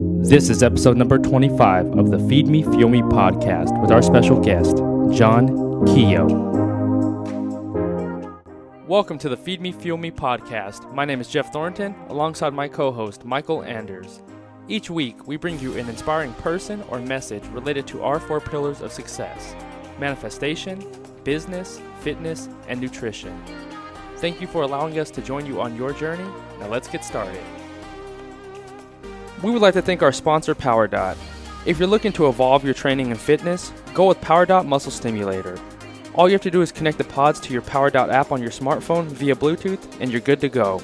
This is episode number 25 of the Feed Me, Fuel Me podcast with our special guest, John Keogh. Welcome to the Feed Me, Fuel Me podcast. My name is Jeff Thornton, alongside my co-host, Michael Anders. Each week, we bring you an inspiring person or message related to our four pillars of success: manifestation, business, fitness, and nutrition. Thank you for allowing us to join you on your journey. Now let's get started. We would like to thank our sponsor, PowerDot. If you're looking to evolve your training and fitness, go with PowerDot Muscle Stimulator. All you have to do is connect the pods to your PowerDot app on your smartphone via Bluetooth, and you're good to go.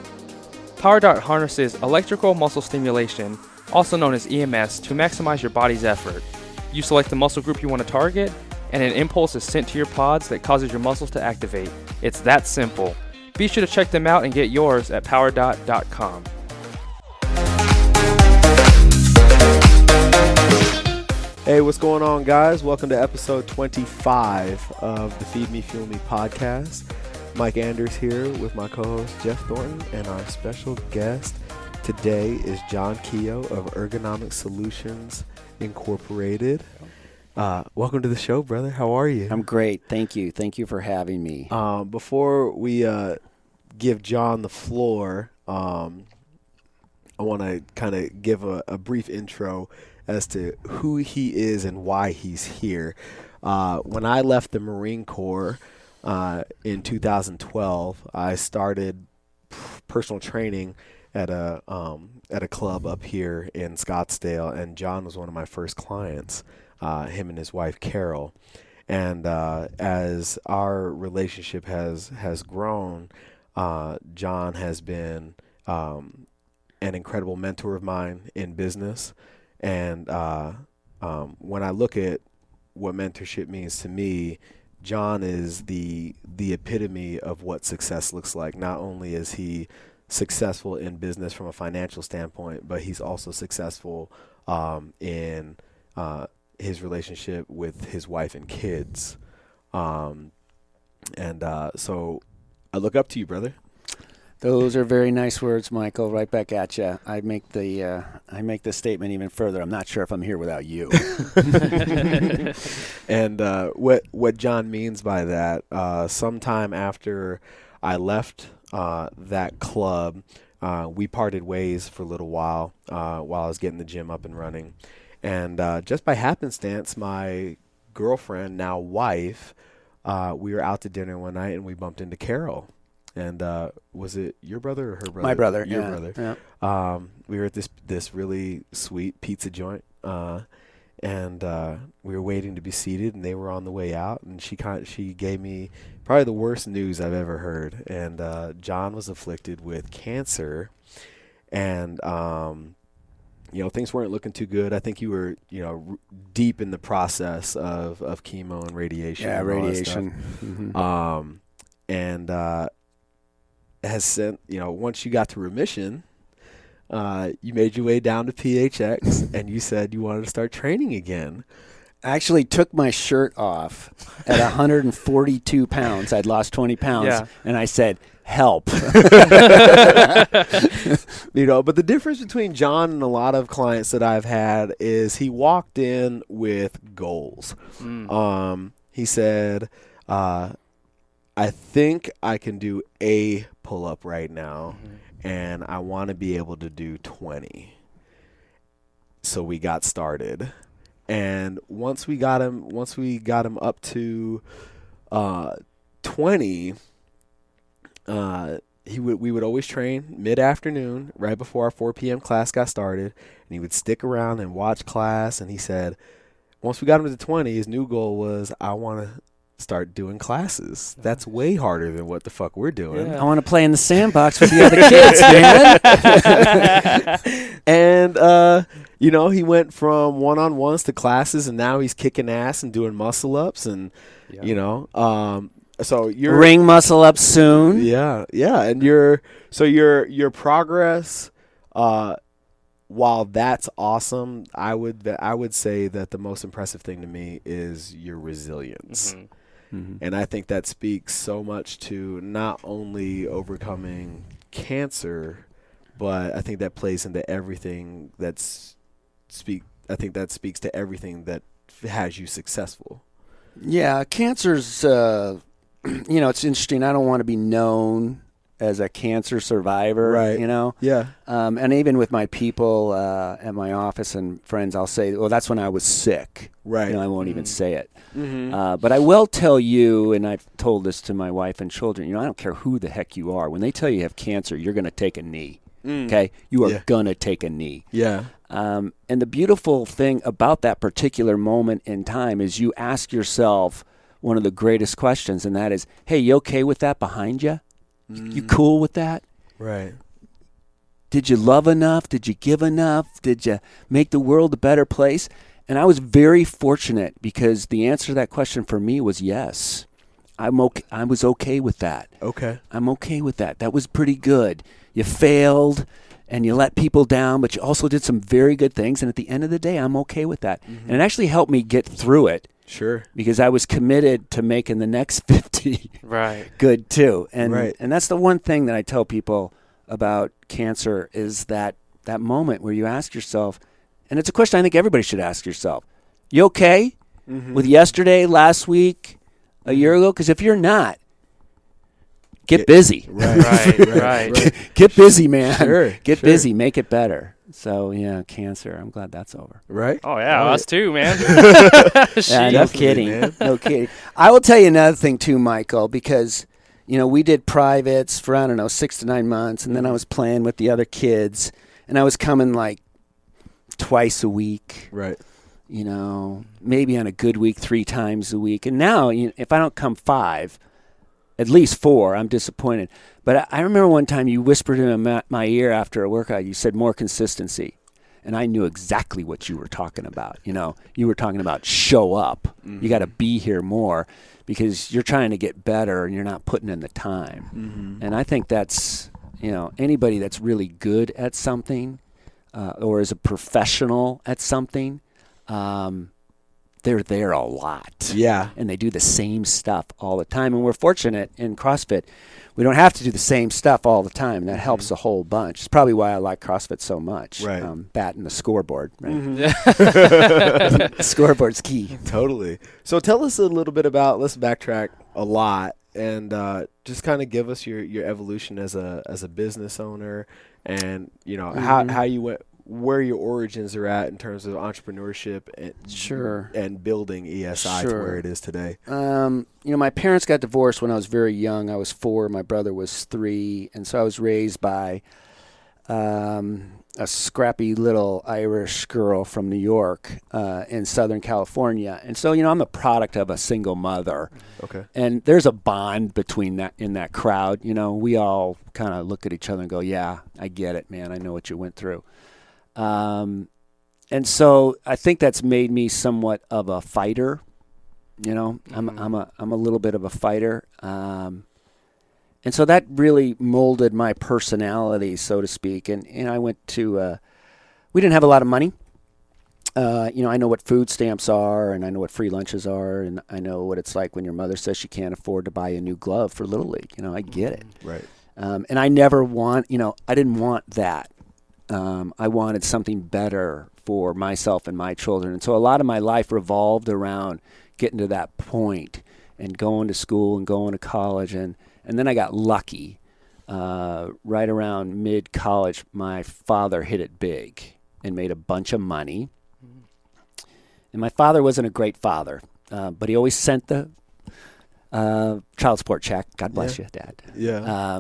PowerDot harnesses electrical muscle stimulation, also known as EMS, to maximize your body's effort. You select the muscle group you want to target, and an impulse is sent to your pods that causes your muscles to activate. It's that simple. Be sure to check them out and get yours at powerdot.com. Hey, what's going on, guys? Welcome to episode 25 of the Feed Me, Fuel Me podcast. Mike Anders here with my co-host Jeff Thornton, and our special guest today is John Keogh of Ergonomic Solutions Incorporated. Welcome to the show, brother. How are you? I'm great. Thank you. Thank you for having me. Before we give John the floor, I want to kind of give a brief intro as to who he is and why he's here. When I left the Marine Corps in 2012, I started personal training at a club up here in Scottsdale, and John was one of my first clients, him and his wife Carol. And as our relationship has grown, John has been an incredible mentor of mine in business. And when I look at what mentorship means to me, John is the epitome of what success looks like. Not only is he successful in business from a financial standpoint, but he's also successful in his relationship with his wife and kids. So I look up to you, brother. Those are very nice words, Michael. Right back at you. I make the statement even further. I'm not sure if I'm here without you. And what John means by that, sometime after I left that club, we parted ways for a little while I was getting the gym up and running. And just by happenstance, my girlfriend, now wife, we were out to dinner one night and we bumped into Carol. And was it your brother or her brother? My brother. Your yeah, brother. Yeah. We were at this really sweet pizza joint, and we were waiting to be seated, and they were on the way out, and she gave me probably the worst news I've ever heard. And John was afflicted with cancer, and things weren't looking too good. I think you were deep in the process of chemo and radiation. Yeah, and all that radiation. stuff. And has sent, once you got to remission, you made your way down to PHX and you said you wanted to start training again. I actually took my shirt off at 142 pounds. I'd lost 20 pounds, and I said, help. But the difference between John and a lot of clients that I've had is he walked in with goals. He said, I think I can do a pull-up right now, and I want to be able to do 20. So we got started, and once we got him up to 20, we would always train mid-afternoon right before our 4 p.m. class got started, and he would stick around and watch class. And he said, once we got him to 20, his new goal was, I want to start doing classes. That's way harder than what the fuck we're doing. I want to play in the sandbox with the other kids, man. And he went from one-on-ones to classes, and now he's kicking ass and doing muscle ups, and so you're ring muscle up soon. Yeah, and your progress. While that's awesome, I would say that the most impressive thing to me is your resilience. And I think that speaks so much to not only overcoming cancer, but I think that plays into everything that's I think that speaks to everything that has you successful. Yeah, cancer's, it's interesting. I don't want to be known as a cancer survivor, Right. Yeah. And even with my people at my office and friends, I'll say, well, that's when I was sick. Right. I won't even say it. Mm-hmm. But I will tell you, and I've told this to my wife and children, I don't care who the heck you are. When they tell you have cancer, you're going to take a knee. Okay? You are going to take a knee. Yeah. And the beautiful thing about that particular moment in time is you ask yourself one of the greatest questions, and that is, hey, you okay with that behind you? You cool with that? Right. Did you love enough? Did you give enough? Did you make the world a better place? And I was very fortunate because the answer to that question for me was yes. I was okay with that. Okay. I'm okay with that. That was pretty good. You failed and you let people down, but you also did some very good things. And at the end of the day, I'm okay with that. And it actually helped me get through it. Sure. Because I was committed to making the next 50 good too. And and that's the one thing that I tell people about cancer is that moment where you ask yourself, and it's a question I think everybody should ask yourself, you okay with yesterday, last week, a year ago? Because if you're not, get busy. Right. Get busy, man. Sure. Get busy. Make it better. So, yeah, cancer. I'm glad that's over. Right? Oh, yeah, us too, man. Yeah, no kidding. Man. No kidding. I will tell you another thing, too, Michael, because, we did privates for, 6 to 9 months, and then I was playing with the other kids, and I was coming like twice a week. Right. Maybe on a good week 3 times a week. And now, if I don't come 5, at least 4, I'm disappointed. But I remember one time you whispered in my ear after a workout, you said more consistency. And I knew exactly what you were talking about. You were talking about show up. You got to be here more because you're trying to get better and you're not putting in the time. And I think that's, anybody that's really good at something or is a professional at something, they're there a lot. Yeah. And they do the same stuff all the time. And we're fortunate in CrossFit. We don't have to do the same stuff all the time. And that helps a whole bunch. It's probably why I like CrossFit so much. Right. Batting the scoreboard. Right? The scoreboard's key. Totally. So tell us a little bit about, let's backtrack a lot, and just kind of give us your evolution as a business owner and, how you went, where your origins are at in terms of entrepreneurship and building ESI to where it is today. My parents got divorced when I was very young. I was 4, my brother was 3, and so I was raised by a scrappy little Irish girl from New York in Southern California. And so, I'm the product of a single mother. Okay. And there's a bond between that crowd. We all kind of look at each other and go, yeah, I get it, man. I know what you went through. And so I think that's made me somewhat of a fighter. I'm a little bit of a fighter. And so that really molded my personality, so to speak. And I went to, we didn't have a lot of money. I know what food stamps are, and I know what free lunches are, and I know what it's like when your mother says she can't afford to buy a new glove for Little League. I get it. Right. And I never I didn't want that. I wanted something better for myself and my children. And so a lot of my life revolved around getting to that point and going to school and going to college. And then I got lucky. Right around mid-college, my father hit it big and made a bunch of money. And my father wasn't a great father, but he always sent the child support check. God bless you, Dad. Yeah.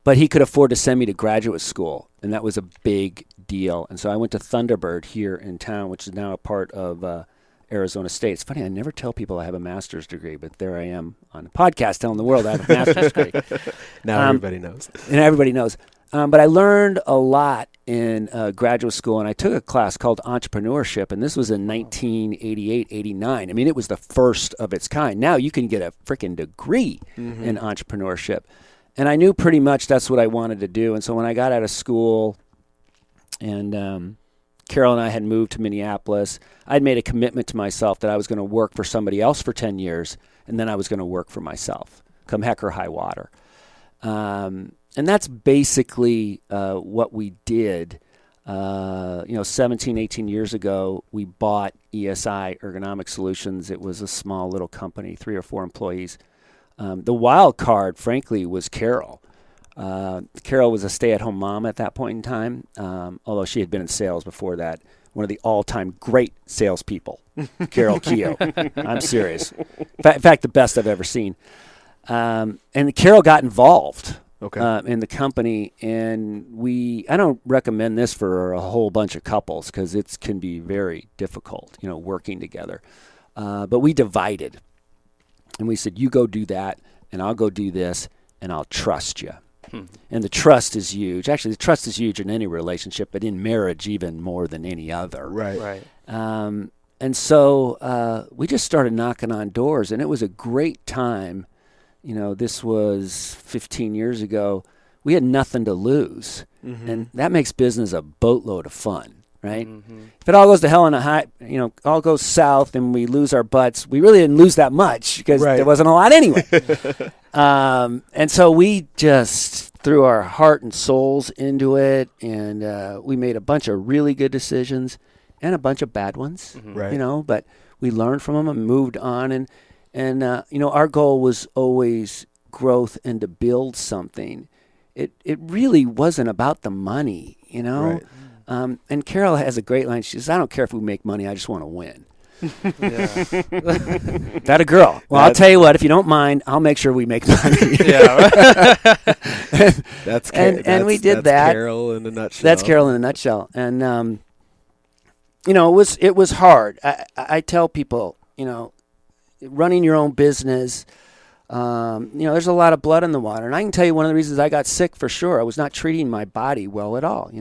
But he could afford to send me to graduate school, and that was a big deal. And so I went to Thunderbird here in town, which is now a part of Arizona State. It's funny, I never tell people I have a master's degree, but there I am on a podcast telling the world I have a master's degree. Now everybody knows. And everybody knows. But I learned a lot in graduate school, and I took a class called entrepreneurship, and this was in 1988, 89. I mean, it was the first of its kind. Now you can get a freaking degree in entrepreneurship. And I knew pretty much that's what I wanted to do. And so when I got out of school and Carol and I had moved to Minneapolis, I'd made a commitment to myself that I was going to work for somebody else for 10 years, and then I was going to work for myself, come heck or high water. And that's basically what we did. 17, 18 years ago, we bought ESI Ergonomic Solutions. It was a small little company, 3 or 4 employees. The wild card, frankly, was Carol. Carol was a stay-at-home mom at that point in time, although she had been in sales before that. One of the all-time great salespeople, Carol Keogh. I'm serious. In fact, the best I've ever seen. And Carol got involved in the company, and I don't recommend this for a whole bunch of couples because it can be very difficult, working together. But we divided, and we said, you go do that, and I'll go do this, and I'll trust you. And the trust is huge. Actually, the trust is huge in any relationship, but in marriage even more than any other. Right. And so we just started knocking on doors, and it was a great time. This was 15 years ago. We had nothing to lose, and that makes business a boatload of fun, right? If it all goes to hell in a high, all goes south, and we lose our butts, we really didn't lose that much because there wasn't a lot anyway. And so we just threw our heart and souls into it, and we made a bunch of really good decisions and a bunch of bad ones, but we learned from them and moved on. And our goal was always growth and to build something. It really wasn't about the money, Right. And Carol has a great line. She says, I don't care if we make money, I just want to win. That a girl. Well, I'll tell you what, if you don't mind, I'll make sure we make money. And we did that. Carol in a nutshell. That's Carol in a nutshell. And, it was hard. I tell people, running your own business, there's a lot of blood in the water. And I can tell you one of the reasons I got sick for sure. I was not treating my body well at all,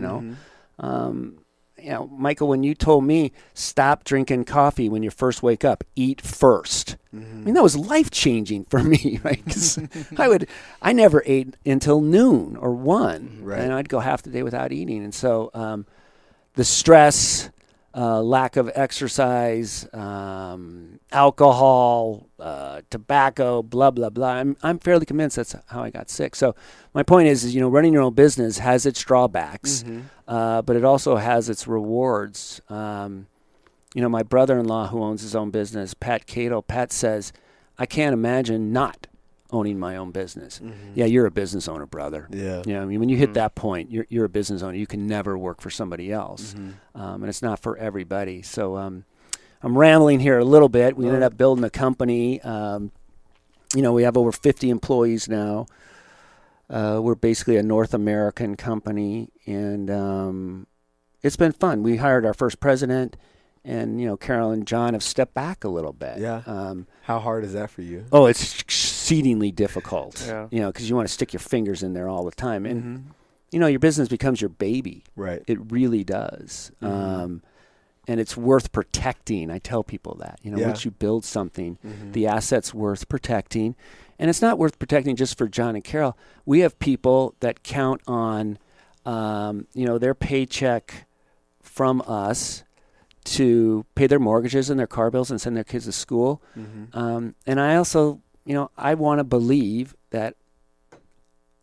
Michael, when you told me stop drinking coffee when you first wake up, eat first. I mean, that was life-changing for me, right? 'Cause I never ate until noon or 1, and I'd go half the day without eating. And so the stress, lack of exercise, alcohol, tobacco, blah, blah, blah. I'm fairly convinced that's how I got sick. So my point is running your own business has its drawbacks, but it also has its rewards. My brother-in-law who owns his own business, Pat says, I can't imagine not owning my own business. Yeah, you're a business owner, brother. Yeah. When you hit that point, you're a business owner. You can never work for somebody else, and it's not for everybody. So I'm rambling here a little bit. We ended up building a company. We have over 50 employees now. We're basically a North American company, and it's been fun. We hired our first president. And, Carol and John have stepped back a little bit. Yeah. How hard is that for you? Oh, it's exceedingly difficult. Yeah. Because you want to stick your fingers in there all the time. And, your business becomes your baby. Right. It really does. And it's worth protecting. I tell people that. Once you build something, the asset's worth protecting. And it's not worth protecting just for John and Carol. We have people that count on, their paycheck from us to pay their mortgages and their car bills and send their kids to school. And I also, I want to believe that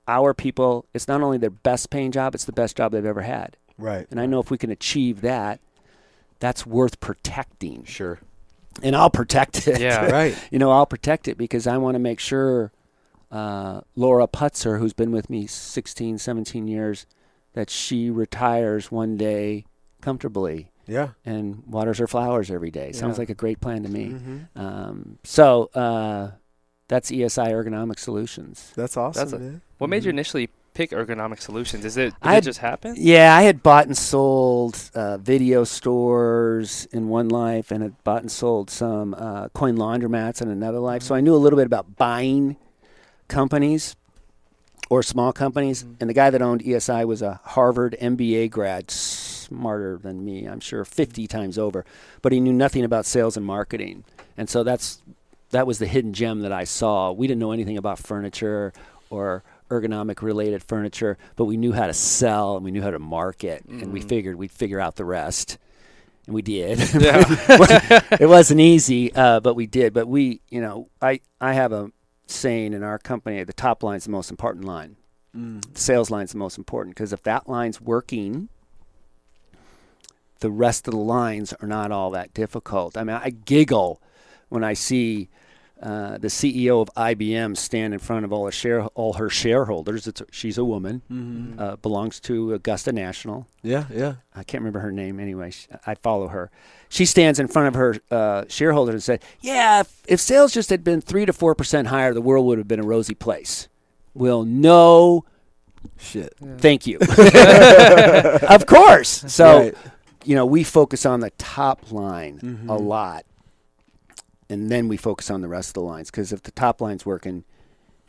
our people, it's not only their best paying job, it's the best job they've ever had. Right. And I know if we can achieve that, that's worth protecting. Sure. And I'll protect it. Yeah. Right. I'll protect it because I want to make sure Laura Putzer, who's been with me 16, 17 years, that she retires one day comfortably. Yeah. And waters her flowers every day. Sounds like a great plan to me. Mm-hmm. That's ESI Ergonomic Solutions. That's awesome, man. What made you initially pick Ergonomic Solutions? Did I it just happen? Yeah, I had bought and sold video stores in one life, and had bought and sold some coin laundromats in another life. So I knew a little bit about buying companies or small companies. And the guy that owned ESI was a Harvard MBA grad, smarter than me, I'm sure, 50 times over. But he knew nothing about sales and marketing. And so that was the hidden gem that I saw. We didn't know anything about furniture or ergonomic-related furniture, but we knew how to sell and we knew how to market. And we figured we'd figure out the rest. And we did. Yeah. It wasn't easy, but we did. But I have a saying in our company, the top line's the most important line. The sales line's the most important, because if that line's working, the rest of the lines are not all that difficult. I mean, I giggle when I see the CEO of IBM stand in front of all her shareholders. She's a woman, belongs to Augusta National. Yeah. I can't remember her name anyway. I follow her. She stands in front of her shareholders and said, yeah, if sales just had been 3 to 4% higher, the world would have been a rosy place. Well, no shit. Thank you. Of course. So, Right. We focus on the top line a lot. And then we focus on the rest of the lines. Because if the top line's working,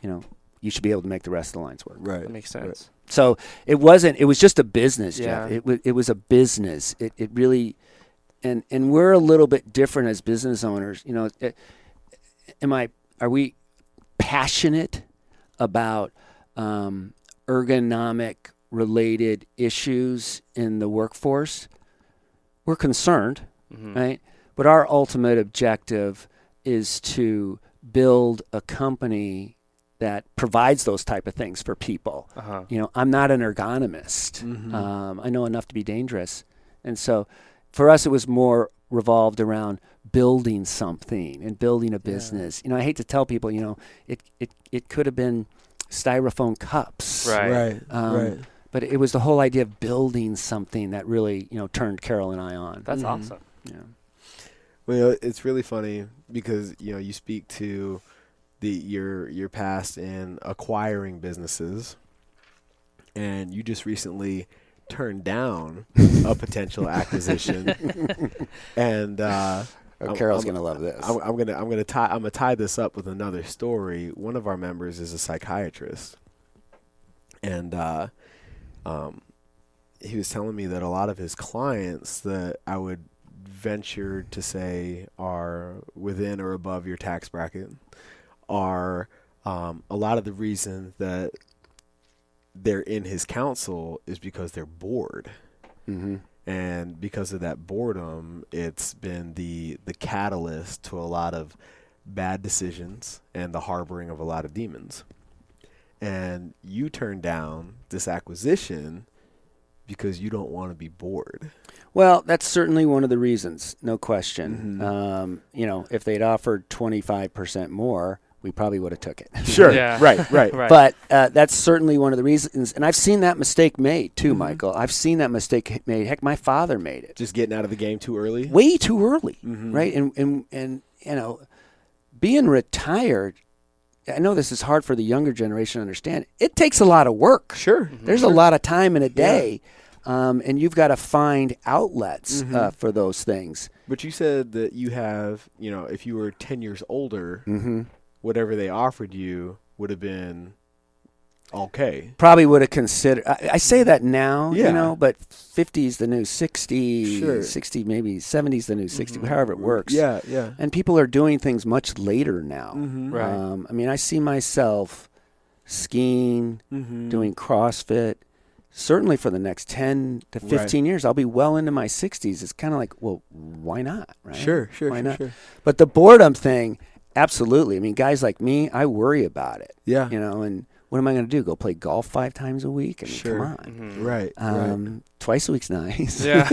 you should be able to make the rest of the lines work. Right. That makes sense. Right. So it was just a business, Yeah. Jeff. It was a business. It really, and we're a little bit different as business owners. Are we passionate about ergonomic related issues in the workforce? We're concerned, right? But our ultimate objective is to build a company that provides those type of things for people. I'm not an ergonomist. I know enough to be dangerous. And so for us, it was more revolved around building something and building a business. I hate to tell people, it could have been styrofoam cups. Right. Right. But it was the whole idea of building something that really, turned Carol and I on. That's awesome. Yeah. Well, it's really funny because you speak to your past in acquiring businesses, and you just recently turned down a potential acquisition, and Carol's gonna love this. I'm gonna tie this up with another story. One of our members is a psychiatrist, and he was telling me that a lot of his clients that I would venture to say are within or above your tax bracket are a lot of the reason that they're in his counsel is because they're bored. And because of that boredom, it's been the catalyst to a lot of bad decisions and the harboring of a lot of demons. And you turned down this acquisition because you don't want to be bored. Well, that's certainly one of the reasons, no question. If they'd offered 25% more, we probably would have took it. Sure. Yeah. Right. But that's certainly one of the reasons. And I've seen that mistake made too, Michael. I've seen that mistake made. Heck, my father made it. Just getting out of the game too early? Way too early, right? And being retired, I know this is hard for the younger generation to understand. It takes a lot of work. Sure. There's a lot of time in a day, and you've got to find outlets for those things. But you said that you have, if you were 10 years older, whatever they offered you would have been okay. Probably would have considered. I say that now, Yeah. but 50 is the new 60, Sure. 60 maybe 70 is the new 60, however it works. Yeah. And people are doing things much later now. Right. I see myself skiing, doing CrossFit. Certainly for the next 10 to 15 years, I'll be well into my 60s. It's kind of like, well, why not? Right? Sure. Why not? Sure. But the boredom thing, absolutely. I mean, guys like me, I worry about it. Yeah. And what am I going to do? Go play golf 5 times a week? I mean, Sure. come on. Right. Twice a week's nice. Yeah.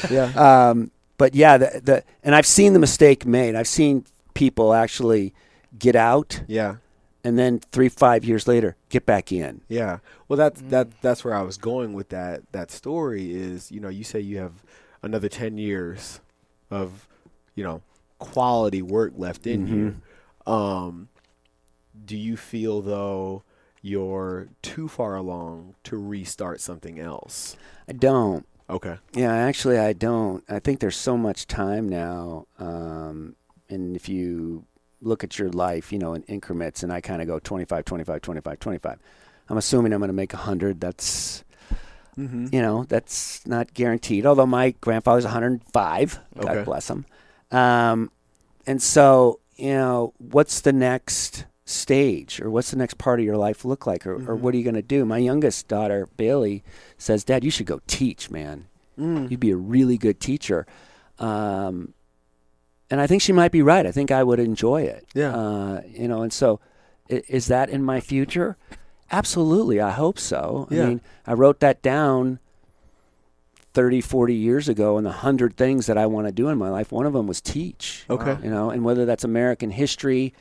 Yeah. But yeah, and I've seen the mistake made. I've seen people actually get out. Yeah. And then 3-5 years later, get back in. Yeah. Well, that's where I was going with that story is, you say you have another 10 years of, quality work left in you. Do you feel, though, you're too far along to restart something else? I don't. Okay. Yeah, actually, I don't. I think there's so much time now. And if you look at your life, in increments, and I kind of go 25, 25, 25, 25. I'm assuming I'm going to make 100. That's, that's not guaranteed. Although my grandfather's 105. God Okay. bless him. And so, what's the next stage, or what's the next part of your life look like, or what are you going to do? My youngest daughter, Bailey, says, Dad, you should go teach, man. You'd be a really good teacher. And I think she might be right. I think I would enjoy it. Yeah. And so is that in my future? Absolutely. I hope so. Yeah. I mean, I wrote that down 30, 40 years ago, and the 100 things that I want to do in my life, one of them was teach. Okay. You know, and whether that's American history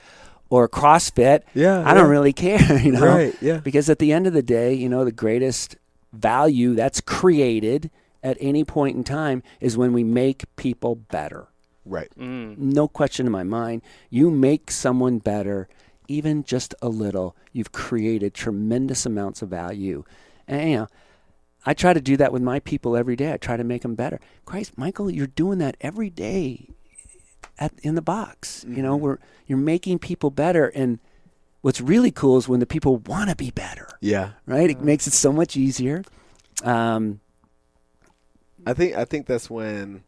or CrossFit, Yeah, I don't really care, you know. Right, yeah. Because at the end of the day, you know, the greatest value that's created at any point in time is when we make people better. Right. No question in my mind. You make someone better, even just a little, you've created tremendous amounts of value. And, you know, I try to do that with my people every day. I try to make them better. Christ, Michael, you're doing that every day in the box. You know, you're making people better. And what's really cool is when the people want to be better. Yeah. Right? It makes it so much easier. I think that's when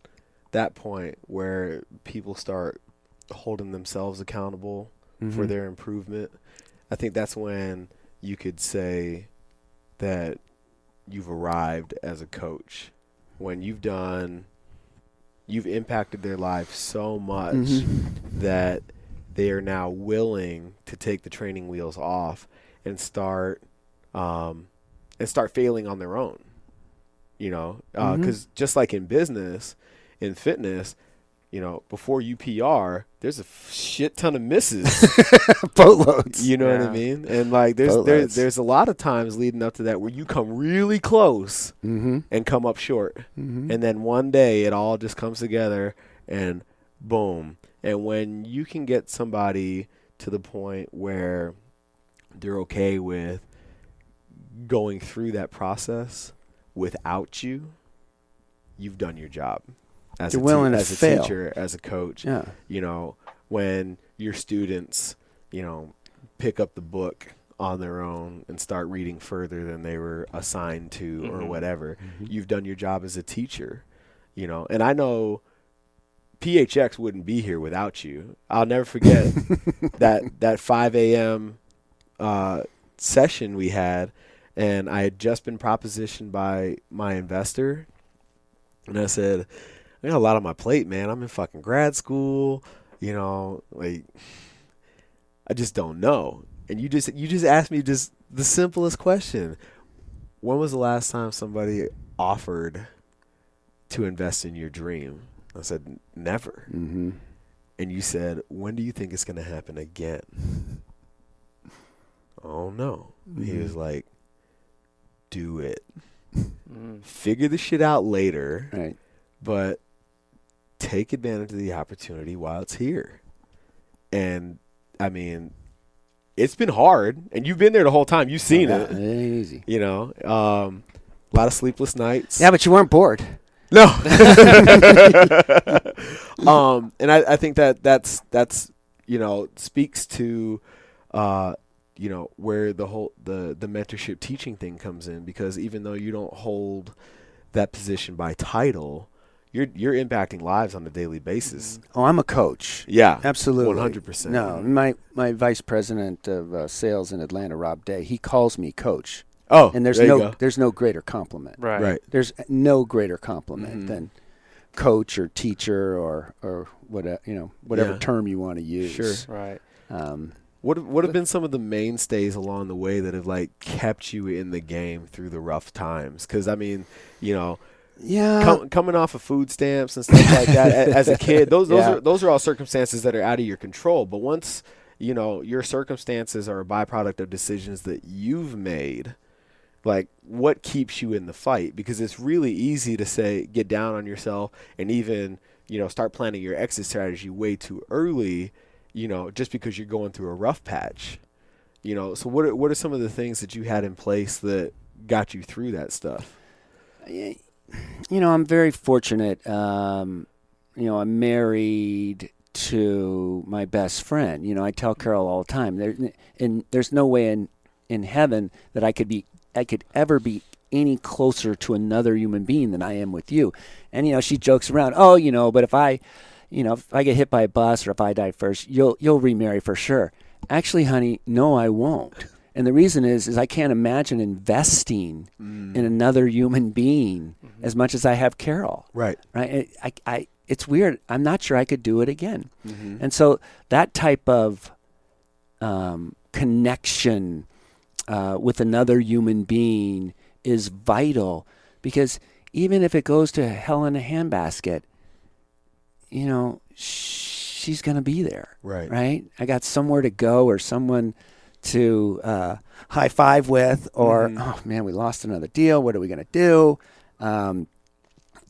that point where people start holding themselves accountable for their improvement. I think that's when you could say that you've arrived as a coach, when you've impacted their life so much that they are now willing to take the training wheels off and start failing on their own. You know, because just like in business, in fitness, you know, before you PR, there's a shit ton of misses. Boatloads. You know what I mean? And like there's a lot of times leading up to that where you come really close and come up short. And then one day it all just comes together and boom. And when you can get somebody to the point where they're okay with going through that process without you, you've done your job. As You're willing to as a fail. teacher, as a coach, Yeah. you know, when your students, you know, pick up the book on their own and start reading further than they were assigned to or whatever, you've done your job as a teacher, you know. And I know PHX wouldn't be here without you. I'll never forget that 5 a.m. Session we had, and I had just been propositioned by my investor, and I said, I got a lot on my plate, man. I'm in fucking grad school, you know, like I just don't know. And you just asked me just the simplest question. When was the last time somebody offered to invest in your dream? I said, never. And you said, when do you think it's going to happen again? Oh, no. He was like, do it. Figure the shit out later. Right. But take advantage of the opportunity while it's here. And, I mean, it's been hard. And you've been there the whole time. You've seen it. It ain't easy. You know, a lot of sleepless nights. Yeah, but you weren't bored. No. And I think that's you know, speaks to you know, where the whole the mentorship teaching thing comes in, because even though you don't hold that position by title, you're impacting lives on a daily basis. Oh, I'm a coach. Yeah. Absolutely. 100%. No, my vice president of sales in Atlanta, Rob Day, he calls me coach. Oh, And there's no greater compliment. Right. There's no greater compliment than coach or teacher or whatever, you know, whatever Yeah. term you want to use. Sure. Right. What have been some of the mainstays along the way that have like kept you in the game through the rough times? Because I mean, you know, coming off of food stamps and stuff like that as a kid, those are all circumstances that are out of your control. But once you know your circumstances are a byproduct of decisions that you've made, like what keeps you in the fight? Because it's really easy to say get down on yourself and even start planning your exit strategy way too early. Just because you're going through a rough patch, so what are some of the things that you had in place that got you through that stuff? I'm very fortunate. I'm married to my best friend. I tell Carol all the time, there's no way in heaven that I could ever be any closer to another human being than I am with you. And, she jokes around, but if I get hit by a bus or if I die first, you'll remarry for sure. Actually, honey, no, I won't. And the reason is I can't imagine investing in another human being as much as I have Carol. Right. Right. It's weird. I'm not sure I could do it again. And so that type of connection with another human being is vital, because even if it goes to hell in a handbasket, you know, she's going to be there. Right? I got somewhere to go or someone to high five with, or, oh, man, we lost another deal. What are we going to do?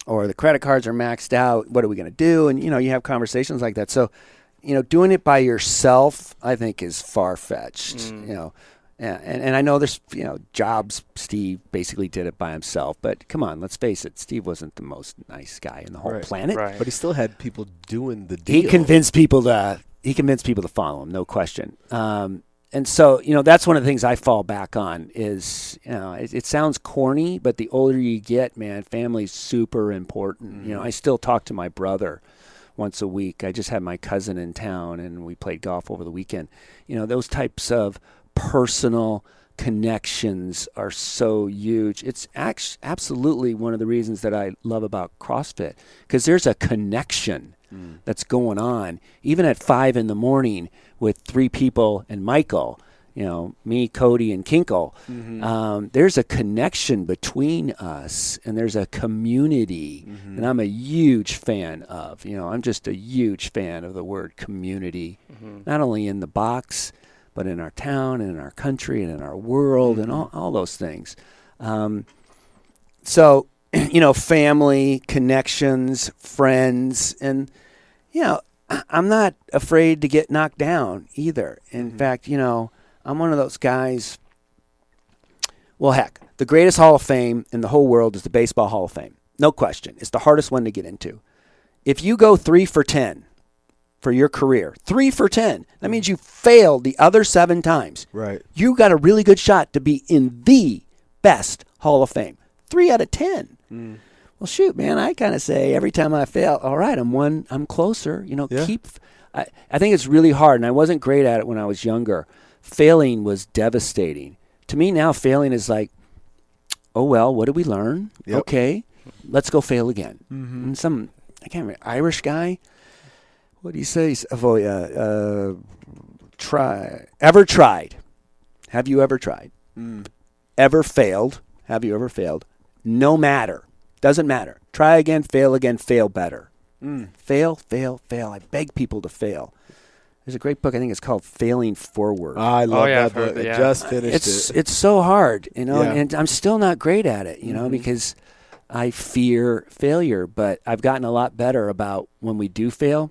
Or the credit cards are maxed out. What are we going to do? And, you know, you have conversations like that. So, you know, doing it by yourself, I think, is far-fetched, you know. And I know there's, you know, Jobs, Steve basically did it by himself. But come on, let's face it, Steve wasn't the most nice guy in the whole planet. Right. But he still had people doing the deal. He convinced people to follow him, no question. And so, you know, that's one of the things I fall back on is, you know, it sounds corny, but the older you get, man, family's super important. You know, I still talk to my brother once a week. I just had my cousin in town, and we played golf over the weekend. You know, those types of personal connections are so huge. It's absolutely one of the reasons that I love about CrossFit, because there's a connection that's going on, even at 5 a.m. with 3 people and Michael, you know, me, Cody, and Kinkle. There's a connection between us, and there's a community, and I'm a huge fan of. You know, I'm just a huge fan of the word community, not only in the box, but in our town and in our country and in our world and all those things. So, you know, family, connections, friends, and, you know, I'm not afraid to get knocked down either. In fact, you know, I'm one of those guys. Well, heck, the greatest Hall of Fame in the whole world is the Baseball Hall of Fame. No question. It's the hardest one to get into. If you go 3 for 10 for your career, 3 for 10, that means you failed the other 7 times. Right. You got a really good shot to be in the best Hall of Fame. 3 out of 10. Well, shoot, man, I kind of say every time I fail, all right, I'm closer. You know, I think it's really hard, and I wasn't great at it when I was younger. Failing was devastating. To me now, failing is like, oh, well, what did we learn? Yep. Okay, let's go fail again. And I can't remember, Irish guy, what do you say? Ever tried? Have you ever tried? Ever failed? Have you ever failed? No matter. Doesn't matter. Try again, fail better. Fail, fail, fail. I beg people to fail. There's a great book, I think it's called Failing Forward. I love that book. I just finished it. It's so hard, you know, and I'm still not great at it, you know, because I fear failure, but I've gotten a lot better about when we do fail,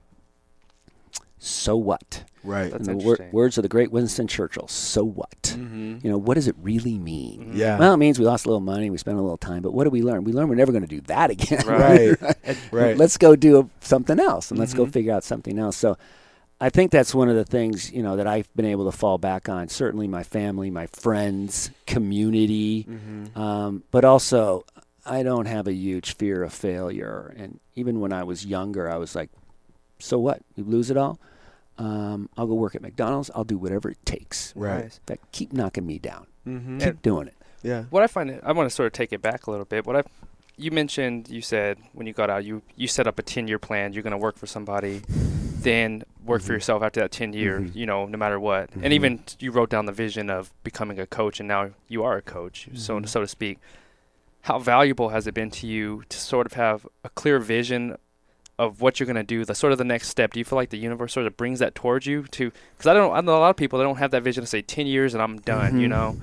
so what? Right. That's in the interesting. words of the great Winston Churchill, so what? You know, what does it really mean? Yeah. Well, it means we lost a little money, we spent a little time, but what did we learn? We learned we're never going to do that again. Right. Let's go do something else, and let's go figure out something else. So I think that's one of the things, you know, that I've been able to fall back on. Certainly my family, my friends, community, but also I don't have a huge fear of failure. And even when I was younger, I was like, so what? We lose it all? I'll go work at McDonald's. I'll do whatever it takes. Right. Nice. In fact, keep knocking me down. Keep doing it. Yeah. What I find, I want to sort of take it back a little bit. You mentioned, you said when you got out, you set up a 10-year plan. You're going to work for somebody, then work for yourself after that 10 years, you know, no matter what. And even you wrote down the vision of becoming a coach, and now you are a coach, so to speak. How valuable has it been to you to sort of have a clear vision of what you're going to do, the sort of the next step? Do you feel like the universe sort of brings that towards you? Because I know a lot of people that don't have that vision to say 10 years and I'm done, you know.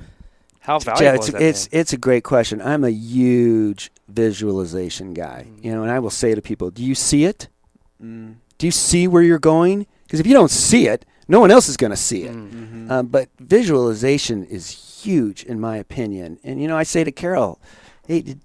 How valuable is that? It's a great question. I'm a huge visualization guy, you know, and I will say to people, do you see it? Do you see where you're going? Because if you don't see it, no one else is going to see it. But visualization is huge in my opinion. And, you know, I say to Carol, hey,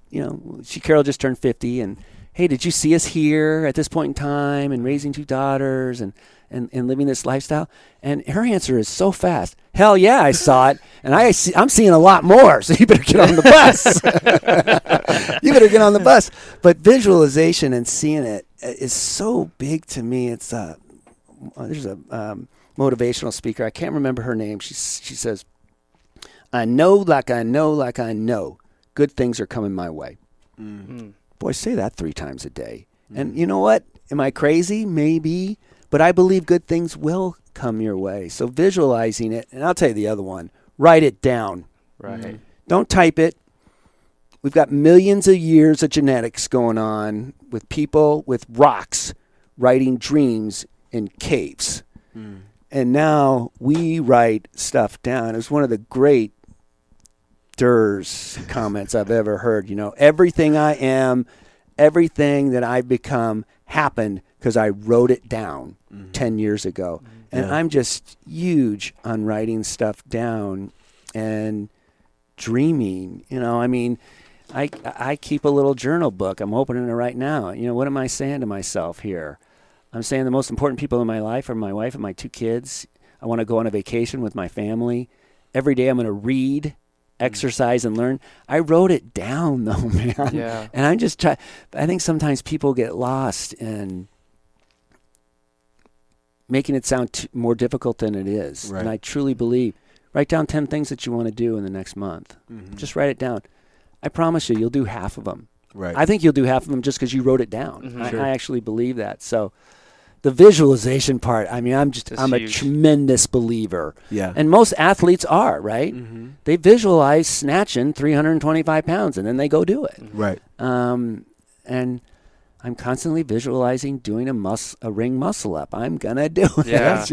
Carol just turned 50, and hey, did you see us here at this point in time and raising 2 daughters and living this lifestyle? And her answer is so fast. Hell yeah, I saw it. And I'm seeing a lot more. So you better get on the bus. You better get on the bus. But visualization and seeing it is so big to me. It's there's a motivational speaker. I can't remember her name. She says, I know like I know like I know good things are coming my way. Boy, say that 3 times a day. And you know what? Am I crazy? Maybe. But I believe good things will come your way. So visualizing it, and I'll tell you the other one, write it down. Right. Don't type it. we've got millions of years of genetics going on with people with rocks writing dreams in caves. And now we write stuff down. It was one of the great Durr's comments I've ever heard. Everything I am, everything that I've become happened because I wrote it down 10 years ago. And I'm just huge on writing stuff down and dreaming. I keep a little journal book. I'm opening it right now. What am I saying to myself here? I'm saying the most important people in my life are my wife and my 2 kids. I want to go on a vacation with my family. Every day I'm going to read, exercise, and learn. I wrote it down, though, man. Yeah. And I'm just trying. I think sometimes people get lost in making it sound more difficult than it is. Right. And I truly believe, write down 10 things that you want to do in the next month. Just write it down. I promise you'll do half of them. Right. I think you'll do half of them just because you wrote it down. Sure. I actually believe that. So the visualization part, I'm a tremendous believer. Yeah. And most athletes are, right? They visualize snatching 325 pounds and then they go do it. Right. And I'm constantly visualizing doing a ring muscle up. I'm gonna do it. Yeah.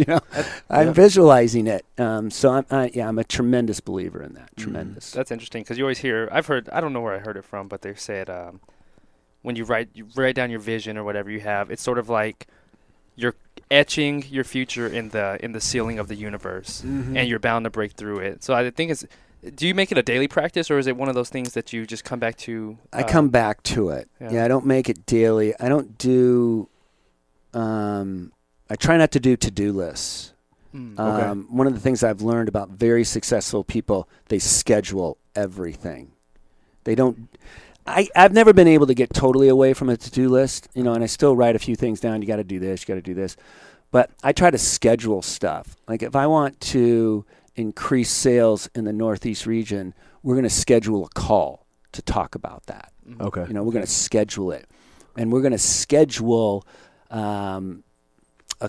I'm visualizing it. So I'm a tremendous believer in that. Tremendous. That's interesting because you always hear. I don't know where I heard it from, but they said when you write down your vision or whatever you have, it's sort of like you're etching your future in the ceiling of the universe, and you're bound to break through it. So I think do you make it a daily practice, or is it one of those things that you just come back to? I come back to it. Yeah, I don't make it daily. I don't do. I try not to do to-do lists. Okay. One of the things I've learned about very successful people, they schedule everything. They don't. I've never been able to get totally away from a to-do list, and I still write a few things down. You got to do this, you got to do this. But I try to schedule stuff. Like if I want to increase sales in the Northeast region, we're going to schedule a call to talk about that. Okay. We're going to schedule it. And we're going to schedule a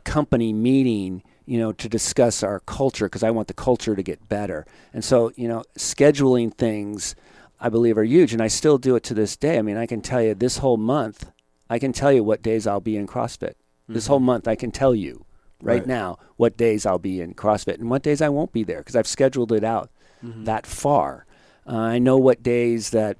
company meeting, to discuss our culture because I want the culture to get better. And so, scheduling things I believe are huge, and I still do it to this day. I mean, I can tell you this whole month, I can tell you what days I'll be in CrossFit. This whole month, I can tell you right now what days I'll be in CrossFit and what days I won't be there because I've scheduled it out that far. I know what days that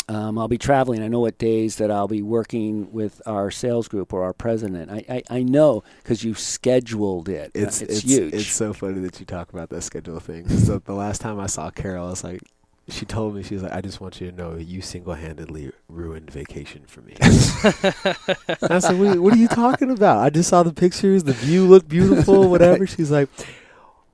I'll be traveling. I know what days that I'll be working with our sales group or our president. I know because you scheduled it. It's huge. It's so funny that you talk about that schedule thing. So the last time I saw Carol, I was like, she told me, she was like, I just want you to know you single-handedly ruined vacation for me. I said, what are you talking about? I just saw the pictures. The view looked beautiful, whatever. She's like,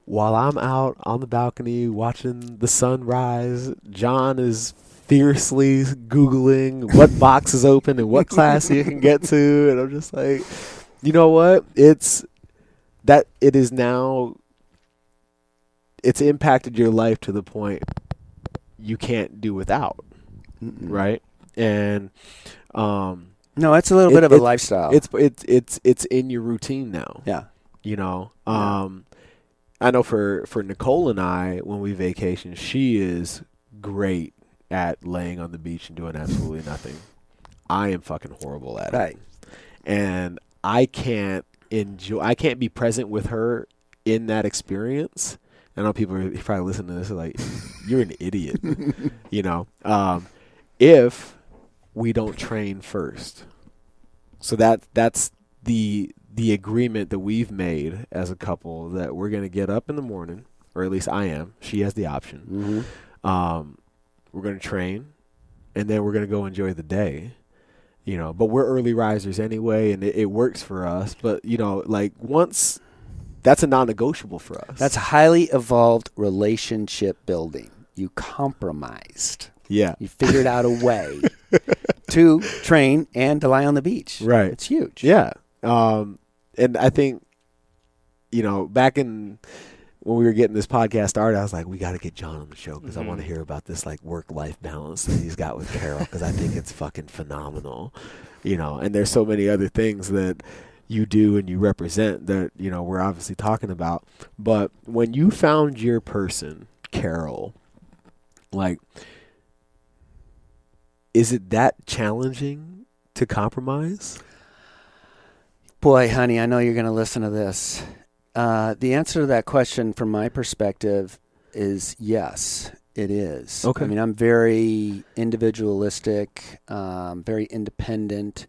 while I'm out on the balcony watching the sun rise, John is fiercely Googling what box is open and what class he can get to. And I'm just like, you know what? It's impacted your life to the point you can't do without, right? And no, it's a little bit of a lifestyle. It's in your routine now. Yeah, I know for Nicole and I, when we vacation, she is great at laying on the beach and doing absolutely nothing. I am fucking horrible at it, and I can't be present with her in that experience. I know people are probably listening to this are like, you're an idiot, if we don't train first. So that's the agreement that we've made as a couple, that we're going to get up in the morning, or at least I am. She has the option. We're going to train, and then we're going to go enjoy the day. But we're early risers anyway, and it works for us. But, once... That's a non-negotiable for us. That's highly evolved relationship building. You compromised. Yeah. You figured out a way to train and to lie on the beach. Right. It's huge. Yeah. And I think, back in when we were getting this podcast started, I was like, we got to get John on the show because I want to hear about this work-life balance that he's got with Carol because I think it's fucking phenomenal. And there's so many other things that you do and you represent that, we're obviously talking about. But when you found your person, Carol, Is it that challenging to compromise? Boy, honey, I know you're going to listen to this. The answer to that question from my perspective is yes, it is. Okay. I mean, I'm very individualistic, very independent.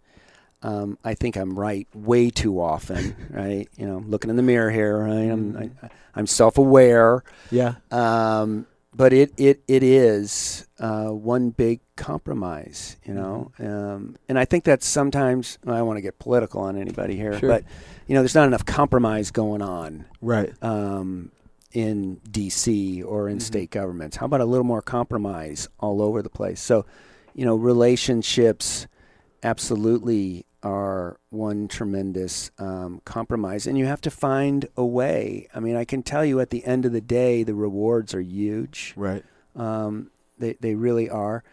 I think I'm right way too often, right? You know, looking in the mirror here, right? I'm self-aware. Yeah. But it is one big compromise, you know. And I think that sometimes, I don't want to get political on anybody here, Sure. but, you know, there's not enough compromise going on Right. in D.C. or in state governments. How about a little more compromise all over the place? So, you know, relationships absolutely are one tremendous compromise, and you have to find a way. I mean, I can tell you at the end of the day, the rewards are huge. Right. They really are.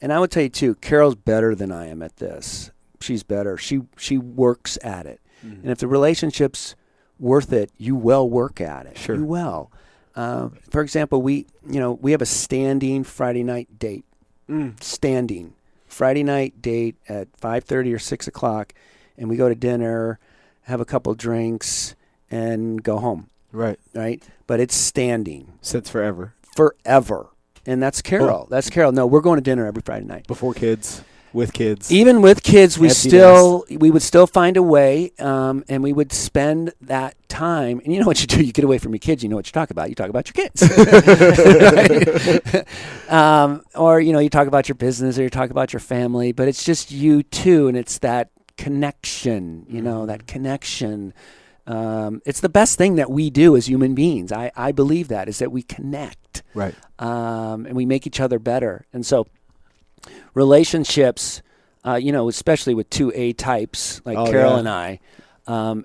And I would tell you too, Carol's better than I am at this. She's better. She works at it. And if the relationship's worth it, you will work at it. Sure. You will. For example, we have a standing Friday night date. Standing Friday night date at 5:30 or 6 o'clock, and we go to dinner, have a couple drinks, and go home. Right. Right? But it's standing. Since forever. Forever. And that's Carol. Oh. That's Carol. No, we're going to dinner every Friday night. Before kids, with kids. Even with kids, we Empty would still find a way, and we would spend that time. And you know what you do? You get away from your kids. You know what you talk about. You talk about your kids. Or, you know, you talk about your business or you talk about your family. But it's just you two, and it's that connection, you know, that connection. It's the best thing that we do as human beings. I believe that, is that we connect. Right. And we make each other better. And so relationships, you know, especially with two A types like Carol and I,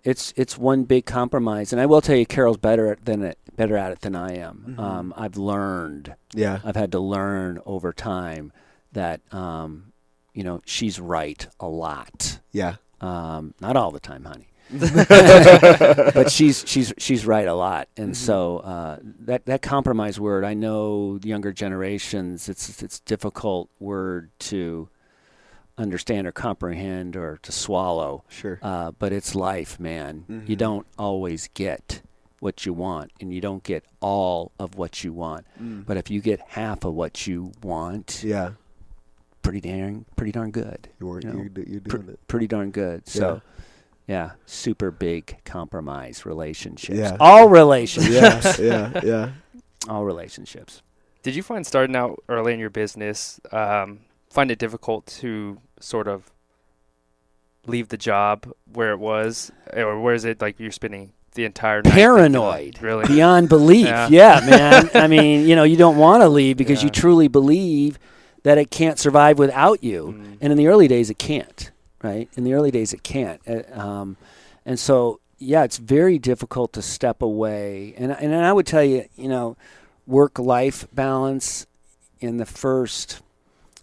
it's one big compromise. And I will tell you, Carol's better at it than I am. I've learned. Yeah. I've had to learn over time that, you know, she's right a lot. Yeah. Not all the time, honey. But she's right a lot, and so that compromise word, I know the younger generations, it's difficult word to understand or comprehend or to swallow. Sure. But it's life, man. You don't always get what you want, and you don't get all of what you want. But if you get half of what you want, Yeah. pretty darn good. You're doing it. Pretty darn good. So. Yeah, super big compromise relationships. Yeah. All relationships. Yeah. All relationships. Did you find starting out early in your business, find it difficult to sort of leave the job where it was, or where is it like you're spending the entire night? Paranoid, really, beyond belief. Yeah, man. I mean, you know, you don't want to leave because you truly believe that it can't survive without you. And in the early days, it can't. Right? In the early days, it can't. And so, yeah, it's very difficult to step away. And I would tell you, you know, work-life balance in the first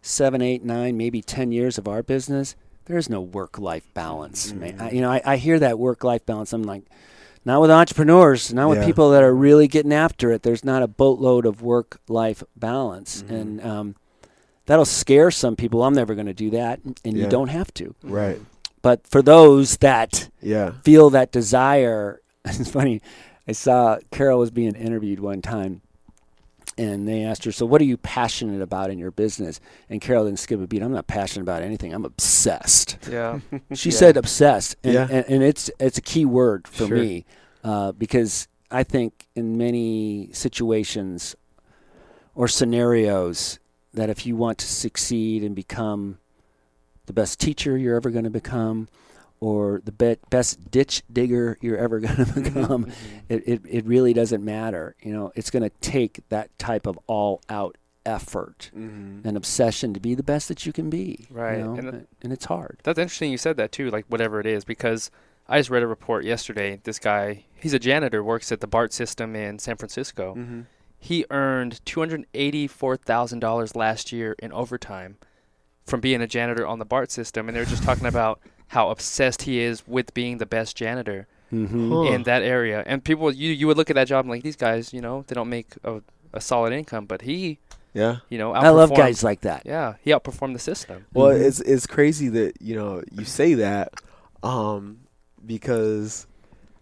7, 8, 9, maybe 10 years of our business, there's no work-life balance, man. I hear that work-life balance. I'm like, not with entrepreneurs, not with people that are really getting after it. There's not a boatload of work-life balance. And that'll scare some people. I'm never going to do that, and you don't have to. Right. But for those that feel that desire, it's funny. I saw Carol was being interviewed one time, and they asked her, so what are you passionate about in your business? And Carol didn't skip a beat. I'm not passionate about anything. I'm obsessed. Yeah. She said obsessed, and it's a key word for me because I think in many situations or scenarios, that if you want to succeed and become the best teacher you're ever going to become, or the best ditch digger you're ever going to become, it really doesn't matter. You know, it's going to take that type of all-out effort and obsession to be the best that you can be. Right. You know? And it's hard. That's interesting you said that too, like whatever it is, because I just read a report yesterday. This guy, he's a janitor, works at the BART system in San Francisco. He earned $284,000 last year in overtime from being a janitor on the BART system. And they were just talking about how obsessed he is with being the best janitor in that area. And people, you would look at that job and like, these guys, you know, they don't make a solid income. But he Yeah. You know, I love outperformed- guys like that. Yeah, he outperformed the system. Well, Mhm. it's crazy that you say that, because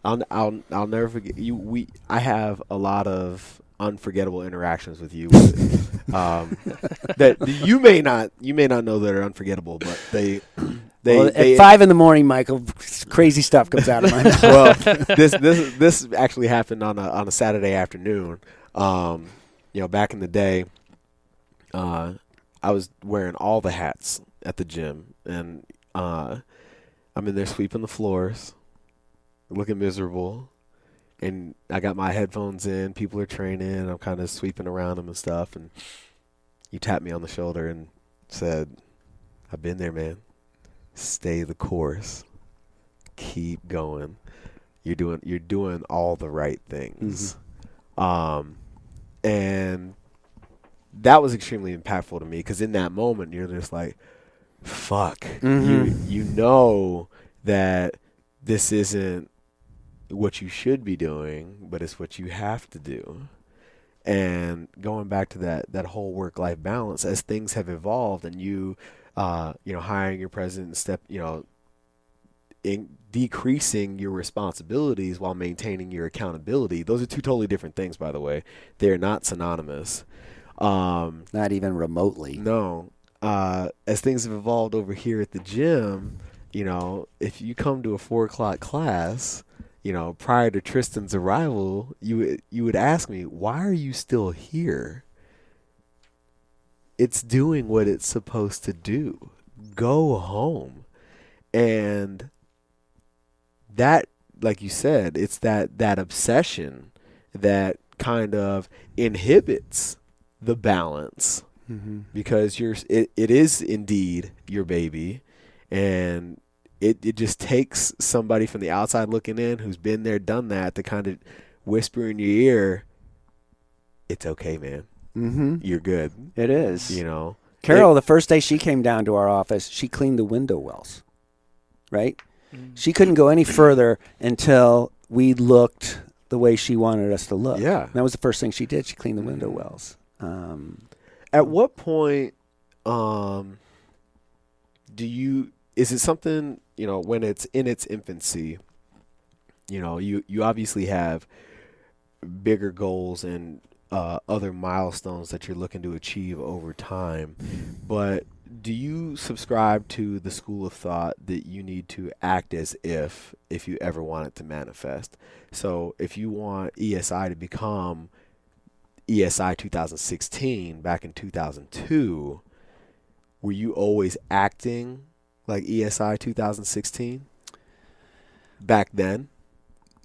I'll never forget you. I have a lot of unforgettable interactions with you that you may not know that are unforgettable, but they At 5 a.m, Michael, crazy stuff comes out of my mouth. well, this actually happened on a Saturday afternoon. Back in the day, I was wearing all the hats at the gym, and I'm in there sweeping the floors, looking miserable, and I got my headphones in. People are training. I'm kind of sweeping around them and stuff, and you tapped me on the shoulder and said, "I've been there, man. Stay the course. Keep going. You're doing all the right things." And that was extremely impactful to me, because in that moment you're just like, fuck. Mhm. You know that this isn't what you should be doing, but it's what you have to do. And going back to that whole work-life balance, as things have evolved, and you hiring your president, in decreasing your responsibilities while maintaining your accountability. Those are two totally different things, by the way. They're not synonymous. Not even remotely. No. As things have evolved over here at the gym, if you come to a 4:00 class, prior to Tristan's arrival, you would ask me, why are you still here? It's doing what it's supposed to do. Go home. And that, like you said, it's that obsession that kind of inhibits the balance, because it is indeed your baby, and it just takes somebody from the outside looking in who's been there, done that, to kind of whisper in your ear, "It's okay, man. You're good." It is. Carol, the first day she came down to our office, she cleaned the window wells, right? She couldn't go any further until we looked the way she wanted us to look. Yeah. And that was the first thing she did. She cleaned the window wells. At what point is it something, when it's in its infancy, you obviously have bigger goals and other milestones that you're looking to achieve over time, but do you subscribe to the school of thought that you need to act as if you ever want it to manifest? So if you want ESI to become ESI 2016 back in 2002, were you always acting like ESI 2016 back then?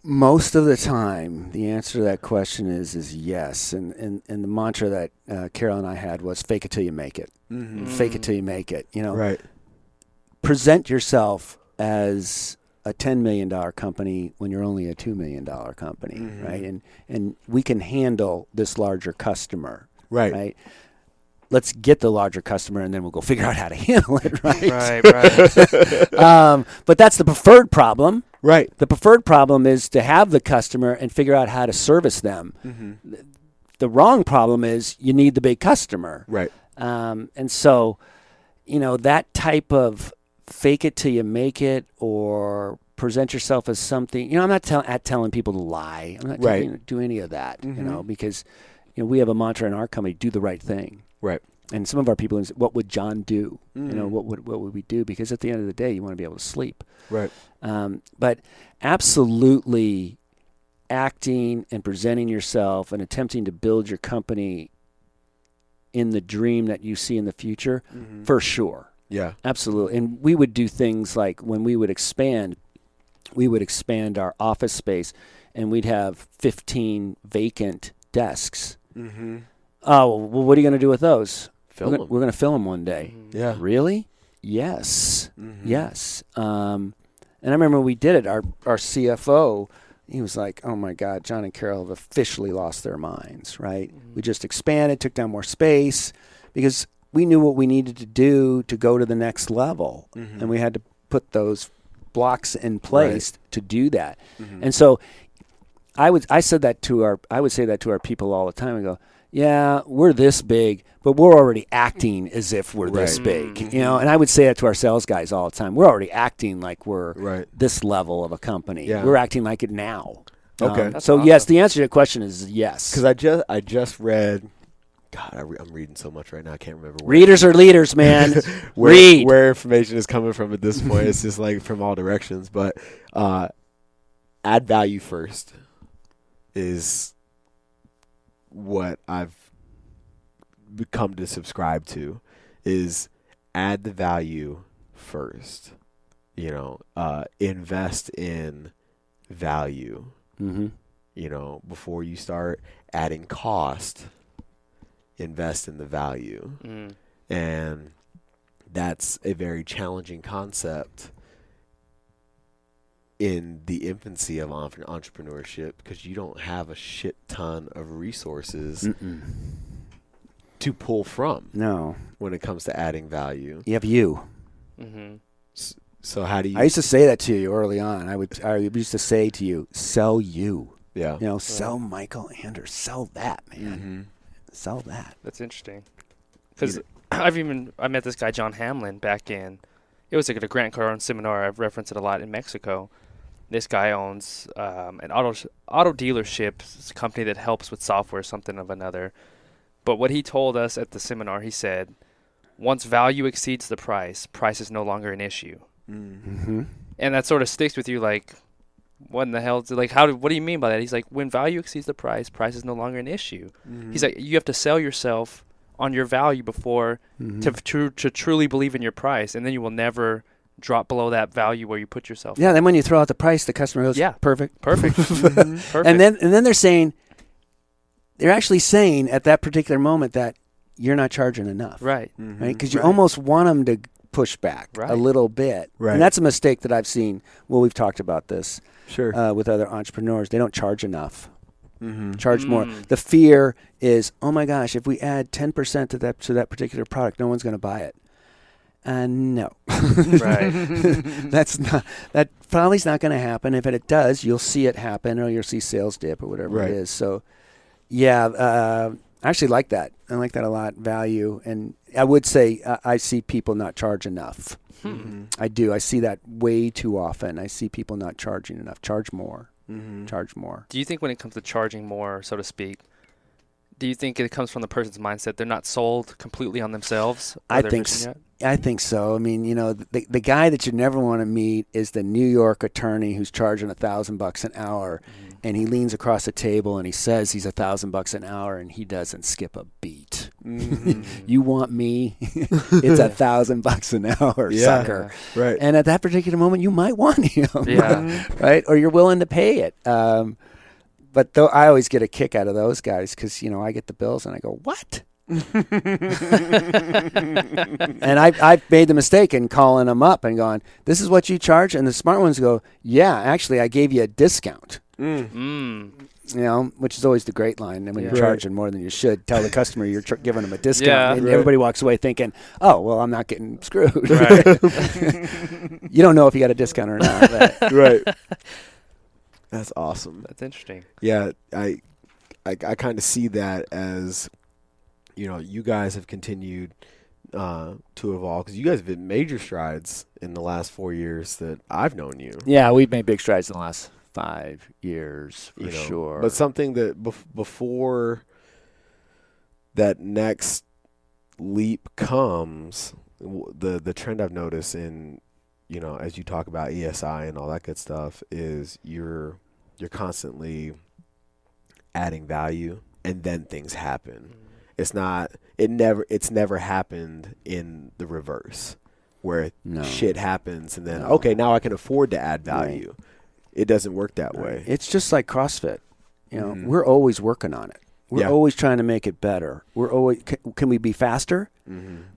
Most of the time, the answer to that question is yes. And the mantra that Carol and I had was fake it till you make it. Fake it till you make it. Right. Present yourself as a $10 million company when you're only a $2 million company, right? And we can handle this larger customer, right? Let's get the larger customer, and then we'll go figure out how to handle it, right? Right. But that's the preferred problem. Right. The preferred problem is to have the customer and figure out how to service them. The wrong problem is you need the big customer. Right. And so, that type of fake it till you make it, or present yourself as something, I'm not telling people to lie. I'm not telling you to do any of that, because, we have a mantra in our company, do the right thing. Right. And some of our people, what would John do? What would we do? Because at the end of the day, you want to be able to sleep. Right. But absolutely acting and presenting yourself and attempting to build your company in the dream that you see in the future, for sure. Yeah. Absolutely. And we would do things like when we would expand our office space, and we'd have 15 vacant desks. Oh, well, what are you going to do with those? We're going to fill them one day. Yeah. Really? Yes. Yes. And I remember when we did it, our CFO, he was like, oh, my God, John and Carol have officially lost their minds, right? We just expanded, took down more space, because we knew what we needed to do to go to the next level. And we had to put those blocks in place to do that. And so I would say that to our people all the time. I go, yeah, we're this big, but we're already acting as if we're this Right. big, you know. And I would say that to our sales guys all the time. We're already acting like we're Right. this level of a company. Yeah. We're acting like it now. Okay. That's So awesome. yes, the answer to your question is yes. Because I just read. God, I'm reading so much right now. I can't remember. Readers are leaders, man. Read. Where information is coming from at this point. It's just like from all directions. But add value first is what I've become to subscribe to. Is add the value first. You know, invest in value. Mm-hmm. You know, before you start adding cost, invest in the value. And that's a very challenging concept in the infancy of entrepreneurship, because you don't have a shit ton of resources to pull from No, when it comes to adding value. you have you. So how do you? I used to say that to you early on. I used to say to you, sell you. Yeah. You know, sell Michael Anders. Sell that, man. Mm-hmm. Sell that. That's interesting. Because I met this guy, John Hamlin, back in, it was like at a Grant Cardone seminar. I've referenced it a lot in Mexico. This guy owns an auto dealership. It's a company that helps with software, something of another. But what he told us at the seminar, he said, once value exceeds the price is no longer an issue. Mm-hmm. And that sort of sticks with you, like, what in the hell? Like, what do you mean by that? He's like, when value exceeds the price is no longer an issue. He's like, you have to sell yourself on your value before to truly believe in your price, and then you will never drop below that value where you put yourself. Yeah, then when you throw out the price, the customer goes, Yeah. perfect. Perfect. And then they're actually saying at that particular moment that you're not charging enough. Right. Right? Because you almost want them to push back a little bit. Right. And that's a mistake that I've seen. Well, we've talked about this Sure. with other entrepreneurs. They don't charge enough. Mm-hmm. Charge more. The fear is, oh my gosh, if we add 10% to that particular product, no one's going to buy it. No. Right. That probably's not going to happen. If it does, you'll see it happen, or you'll see sales dip or whatever it is. So, yeah, I actually like that. I like that a lot. Value, and I would say I see people not charge enough. I do. I see that way too often. I see people not charging enough. Charge more. Charge more. Do you think when it comes to charging more, so to speak, do you think it comes from the person's mindset? They're not sold completely on themselves? I think so. I mean, you know, the guy that you never want to meet is the New York attorney who's charging $1,000 an hour, and he leans across the table and he says he's $1,000 an hour, and he doesn't skip a beat. You want me? It's $1,000 an hour, sucker. Right. And at that particular moment, you might want him. Yeah. Right? Or you're willing to pay it. But I always get a kick out of those guys because, you know, I get the bills and I go, what? And I've made the mistake in calling them up and going, this is what you charge? And the smart ones go, yeah, actually, I gave you a discount. You know, which is always the great line. And when you're charging more than you should, tell the customer you're giving them a discount. And everybody walks away thinking, oh, well, I'm not getting screwed. Right. You don't know if you got a discount or not. But. Right. That's awesome. That's interesting. Yeah, I kind of see that as, you know, you guys have continued to evolve, because you guys have made major strides in the last 4 years that I've known you. Yeah, we've made big strides in the last 5 years, for sure. But something that before that next leap comes, the trend I've noticed in, you know, as you talk about ESI and all that good stuff, is you're constantly adding value, and then things happen. It's never happened in the reverse, where shit happens and then okay, now I can afford to add value. Right. It doesn't work that way. It's just like CrossFit. You know, we're always working on it. We're always trying to make it better. We're always can we be faster?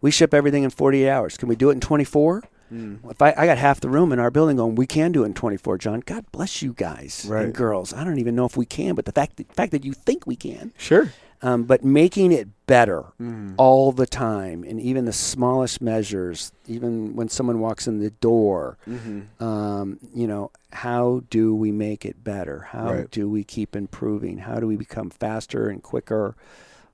We ship everything in 48 hours. Can we do it in 24? If I got half the room in our building going, we can do it in 24, John. God bless you guys and girls. I don't even know if we can, but the fact that you think we can. Sure. But making it better all the time, and even the smallest measures, even when someone walks in the door, you know, how do we make it better? How do we keep improving? How do we become faster and quicker?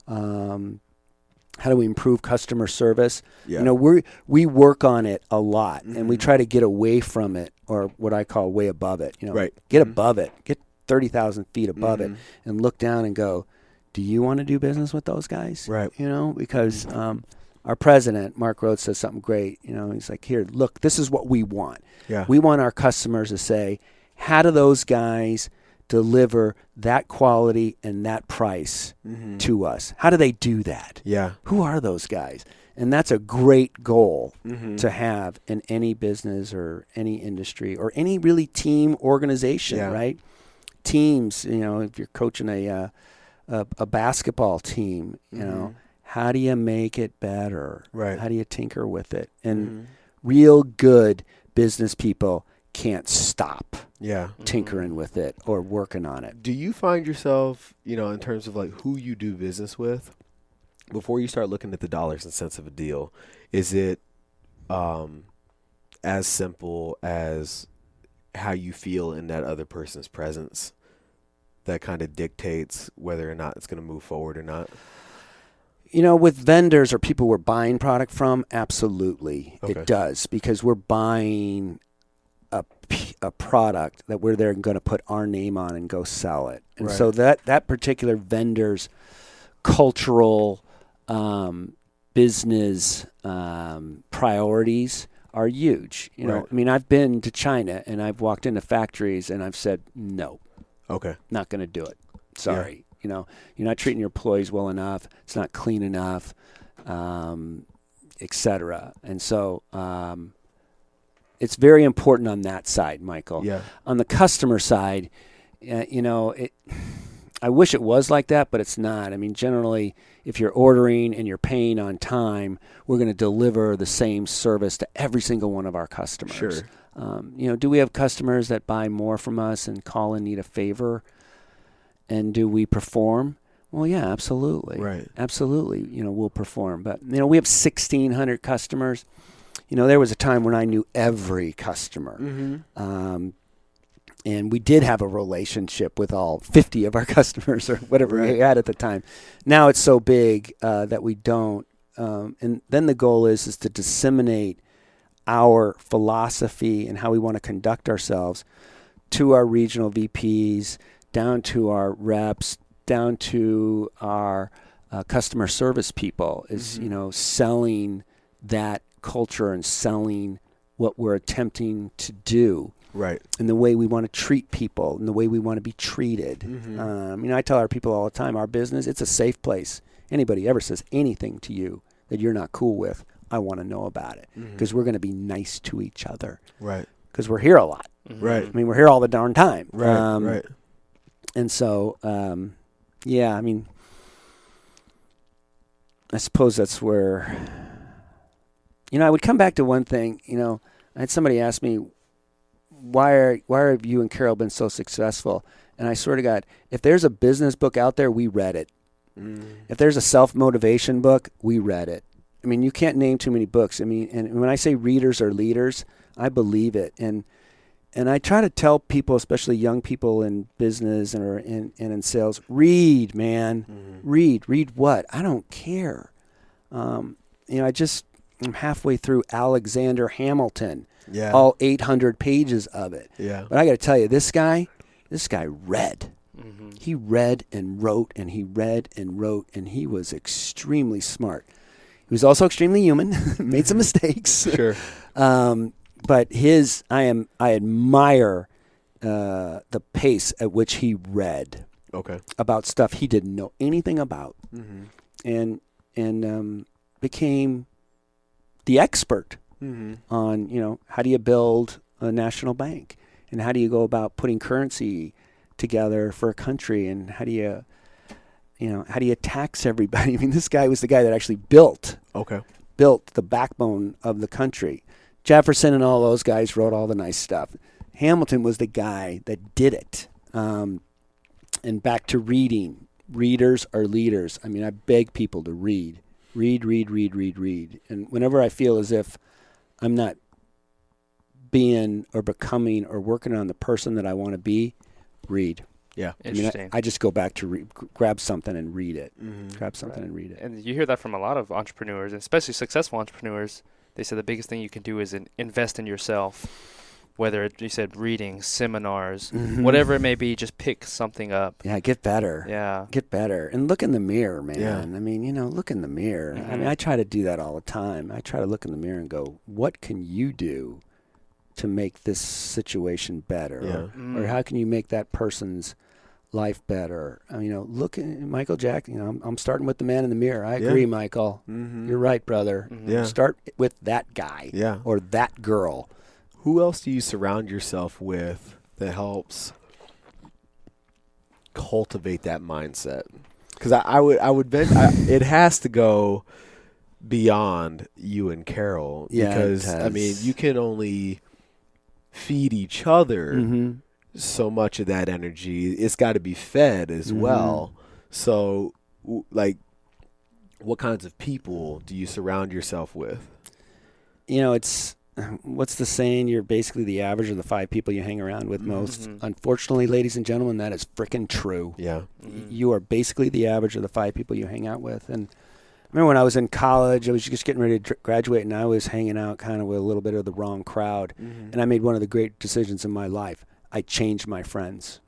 How do we improve customer service? Yeah. You know, we work on it a lot, and we try to get away from it, or what I call way above it. You know, Right. get above it, get 30,000 feet above it, and look down and go, do you want to do business with those guys? Right. You know, because our president, Mark Rhodes, says something great. You know, he's like, here, look, this is what we want. Yeah. We want our customers to say, how do those guys deliver that quality and that price to us? How do they do that? Yeah. Who are those guys? And that's a great goal to have in any business or any industry or any really team organization, right? Teams, you know, if you're coaching a basketball team, you know, how do you make it better? Right. How do you tinker with it? And real good business people can't stop tinkering with it or working on it. Do you find yourself, you know, in terms of like who you do business with, before you start looking at the dollars and cents of a deal, is it as simple as how you feel in that other person's presence that kind of dictates whether or not it's going to move forward or not? You know, with vendors or people we're buying product from, absolutely Okay. it does, because we're buying a product that we're there going to put our name on and go sell it. And so that particular vendor's cultural business priorities are huge. You know, I mean, I've been to China and I've walked into factories and I've said, no, not going to do it. Sorry. You know, you're not treating your employees well enough. It's not clean enough, et cetera. And so it's very important on that side, Michael. Yeah. On the customer side, you know, I wish it was like that, but it's not. I mean, generally, if you're ordering and you're paying on time, we're going to deliver the same service to every single one of our customers. Sure. You know, do we have customers that buy more from us and call and need a favor? And do we perform? Well, yeah, absolutely. Right. Absolutely. You know, we'll perform. But, you know, we have 1,600 customers. You know, there was a time when I knew every customer. And we did have a relationship with all 50 of our customers or whatever we had at the time. Now it's so big that we don't. And then the goal is to disseminate our philosophy and how we want to conduct ourselves to our regional VPs, down to our reps, down to our customer service people, is, you know, selling that culture and selling what we're attempting to do. Right. And the way we want to treat people and the way we want to be treated. You know, I tell our people all the time, our business, it's a safe place. Anybody ever says anything to you that you're not cool with, I want to know about it, because we're going to be nice to each other. Right. Because we're here a lot. Right. I mean, we're here all the darn time. Right. And so, yeah, I mean, I suppose that's where, you know, I would come back to one thing. You know, I had somebody ask me, why have you and Carol been so successful? And I swear to God, if there's a business book out there, we read it. If there's a self-motivation book, we read it. I mean, you can't name too many books. I mean, and when I say readers are leaders, I believe it. And I try to tell people, especially young people in business and in sales, read, man. Read what? I don't care. You know, I'm halfway through Alexander Hamilton. Yeah. All 800 pages of it. Yeah. But I got to tell you, this guy read. He read and wrote, and he read and wrote, and he was extremely smart. He was also extremely human, made some mistakes. Sure. But I admire the pace at which he read about stuff he didn't know anything about, and became the expert on, you know, how do you build a national bank, and how do you go about putting currency together for a country, and how do you tax everybody? I mean, this guy was the guy that actually built the backbone of the country. Jefferson and all those guys wrote all the nice stuff. Hamilton was the guy that did it. And back to reading. Readers are leaders. I mean, I beg people to read. Read. And whenever I feel as if I'm not being or becoming or working on the person that I want to be, read. Yeah. Interesting. I just go back to grab something and read it. Grab something Right. and read it. And you hear that from a lot of entrepreneurs, especially successful entrepreneurs. They said the biggest thing you can do is invest in yourself. Whether you said reading, seminars, whatever it may be, just pick something up. Yeah, get better. Yeah. Get better. And look in the mirror, man. Yeah. I mean, look in the mirror. I mean, I try to do that all the time. I try to look in the mirror and go, what can you do to make this situation better? Yeah. Or how can you make that person's life better? Look at Michael Jackson. I'm starting with the man in the mirror. I agree, Michael. You're right, brother. Yeah. Start with that guy or that girl. Who else do you surround yourself with that helps cultivate that mindset? Because I would bet it has to go beyond you and Carol. Yeah, because I mean, you can only feed each other so much of that energy. It's got to be fed as well. So, like, what kinds of people do you surround yourself with? It's what's the saying? You're basically the average of the 5 people you hang around with most. Unfortunately, ladies and gentlemen, that is frickin' true. Yeah. You are basically the average of the 5 people you hang out with. And I remember when I was in college, I was just getting ready to graduate, and I was hanging out kind of with a little bit of the wrong crowd. And I made one of the great decisions in my life. I changed my friends.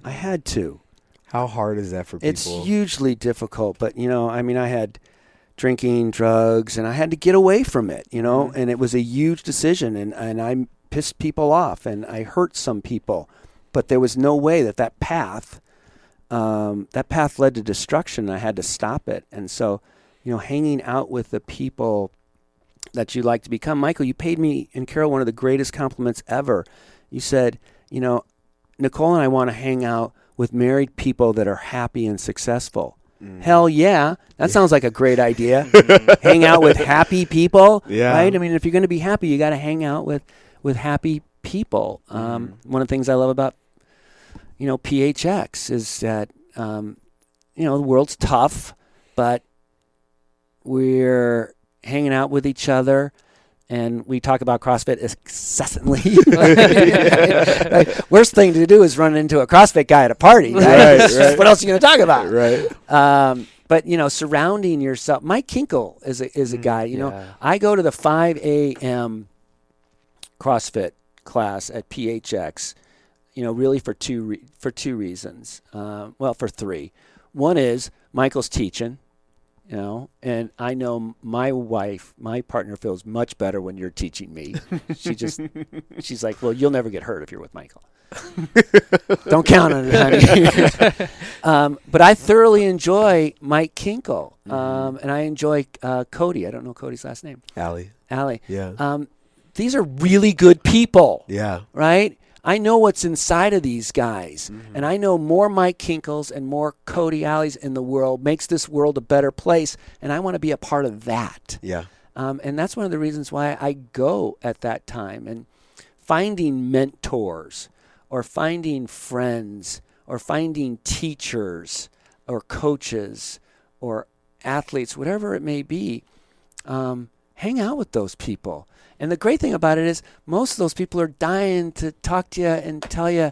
I had to. How hard is that for people? It's hugely difficult, but, I had drinking, drugs, and I had to get away from it, and it was a huge decision, and I pissed people off, and I hurt some people, but there was no way that path led to destruction. I had to stop it. And so, hanging out with the people that you like to become. Michael, you paid me and Carol one of the greatest compliments ever. You said, Nicole and I want to hang out with married people that are happy and successful. Hell yeah. That sounds like a great idea. Hang out with happy people, right? I mean, if you're going to be happy, you got to hang out with happy people. One of the things I love about, PHX is that, the world's tough, but we're hanging out with each other. And we talk about CrossFit incessantly. Worst thing to do is run into a CrossFit guy at a party. Right? Right. What else are you going to talk about? Right. But surrounding yourself. Mike Kinkle is a guy. I go to the 5 a.m. CrossFit class at PHX. Really for two reasons. For 3. One is Michael's teaching. And I know my wife, my partner, feels much better when you're teaching me. She's like, well, you'll never get hurt if you're with Michael. Don't count on it, honey. But I thoroughly enjoy Mike Kinkle, and I enjoy Cody. I don't know Cody's last name. Allie. Yeah. These are really good people. Yeah. Right? I know what's inside of these guys, and I know more Mike Kinkles and more Cody Alleys in the world makes this world a better place, and I want to be a part of that. Yeah. And that's one of the reasons why I go at that time. And finding mentors or finding friends or finding teachers or coaches or athletes, whatever it may be, hang out with those people. And the great thing about it is most of those people are dying to talk to you and tell you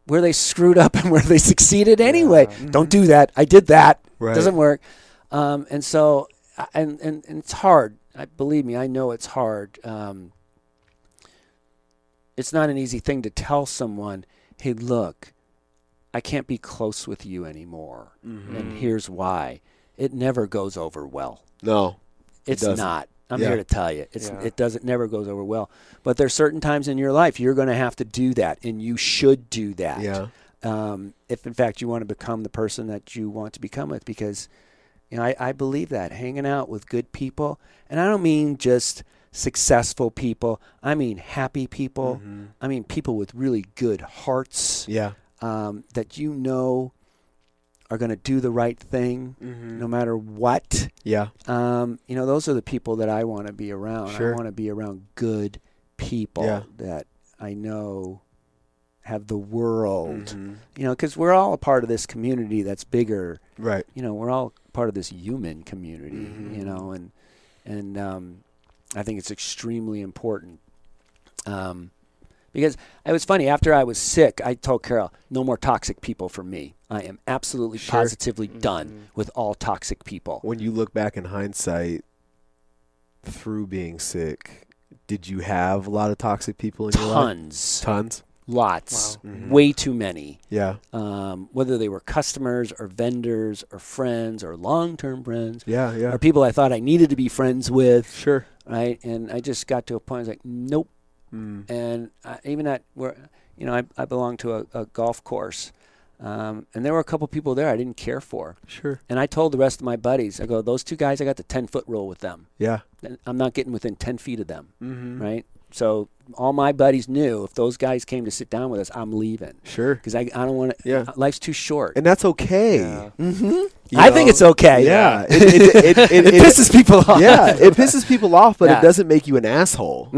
where they screwed up and where they succeeded anyway. Don't do that. I did that. Right. Doesn't work. And so, and it's hard. Believe me, I know it's hard. It's not an easy thing to tell someone, hey, look, I can't be close with you anymore. And here's why. It never goes over well. No. It's not. I'm here to tell you. It never goes over well. But there's certain times in your life you're going to have to do that, and you should do that. Yeah. If, in fact, you want to become the person that you want to become with, because I believe that. Hanging out with good people, and I don't mean just successful people. I mean happy people. I mean people with really good hearts. Yeah. That are going to do the right thing no matter what. Yeah. Those are the people that I want to be around. Sure. I want to be around good people that I know have the world. Because we're all a part of this community that's bigger. Right. We're all part of this human community, and I think it's extremely important Because it was funny. After I was sick, I told Carol, no more toxic people for me. I am absolutely positively done with all toxic people. When you look back in hindsight, through being sick, did you have a lot of toxic people in your life? Tons? Lots. Wow. Way too many. Yeah. Whether they were customers or vendors or friends or long-term friends. Yeah, yeah. Or people I thought I needed to be friends with. Sure. Right? And I just got to a point I was like, nope. And even at where, I belong to a golf course. And there were a couple people there I didn't care for. Sure. And I told the rest of my buddies, I go, those two guys, I got the 10-foot rule with them. Yeah. I'm not getting within 10 feet of them. Right? So all my buddies knew if those guys came to sit down with us, I'm leaving. Sure. Because I don't want to. Yeah. Life's too short. And that's okay. Yeah. I think it's okay. Yeah. It pisses people off. Yeah. It pisses people off, but it doesn't make you an asshole.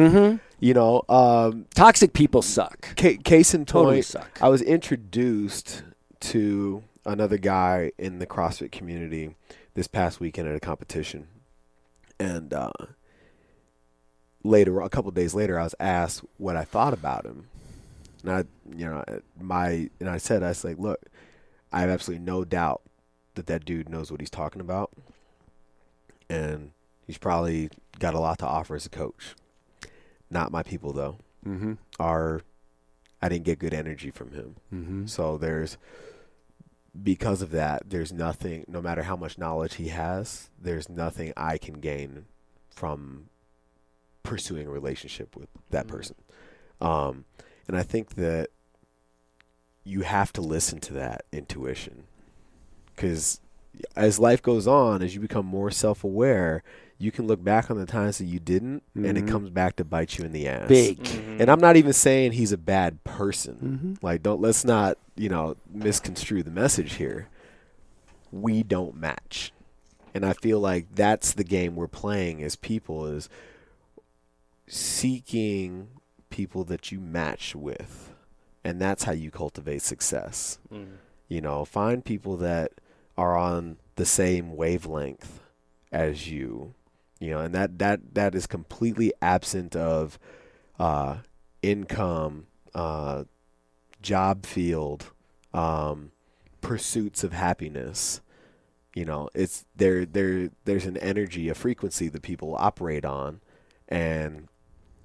Toxic people suck. Case in point, Totally suck. I was introduced to another guy in the CrossFit community this past weekend at a competition. And later, a couple of days later, I was asked what I thought about him. And I said, look, I have absolutely no doubt that dude knows what he's talking about. And he's probably got a lot to offer as a coach. Not my people, though. I didn't get good energy from him. So because of that, there's nothing, no matter how much knowledge he has, there's nothing I can gain from pursuing a relationship with that person. And I think that you have to listen to that intuition, because as life goes on, as you become more self-aware, you can look back on the times that you didn't, and it comes back to bite you in the ass. Big. And I'm not even saying he's a bad person. Like, let's not, misconstrue the message here. We don't match. And I feel like that's the game we're playing as people, is seeking people that you match with. And that's how you cultivate success. Find people that are on the same wavelength as you. And that is completely absent of income, job field, pursuits of happiness. It's there's an energy, a frequency that people operate on, and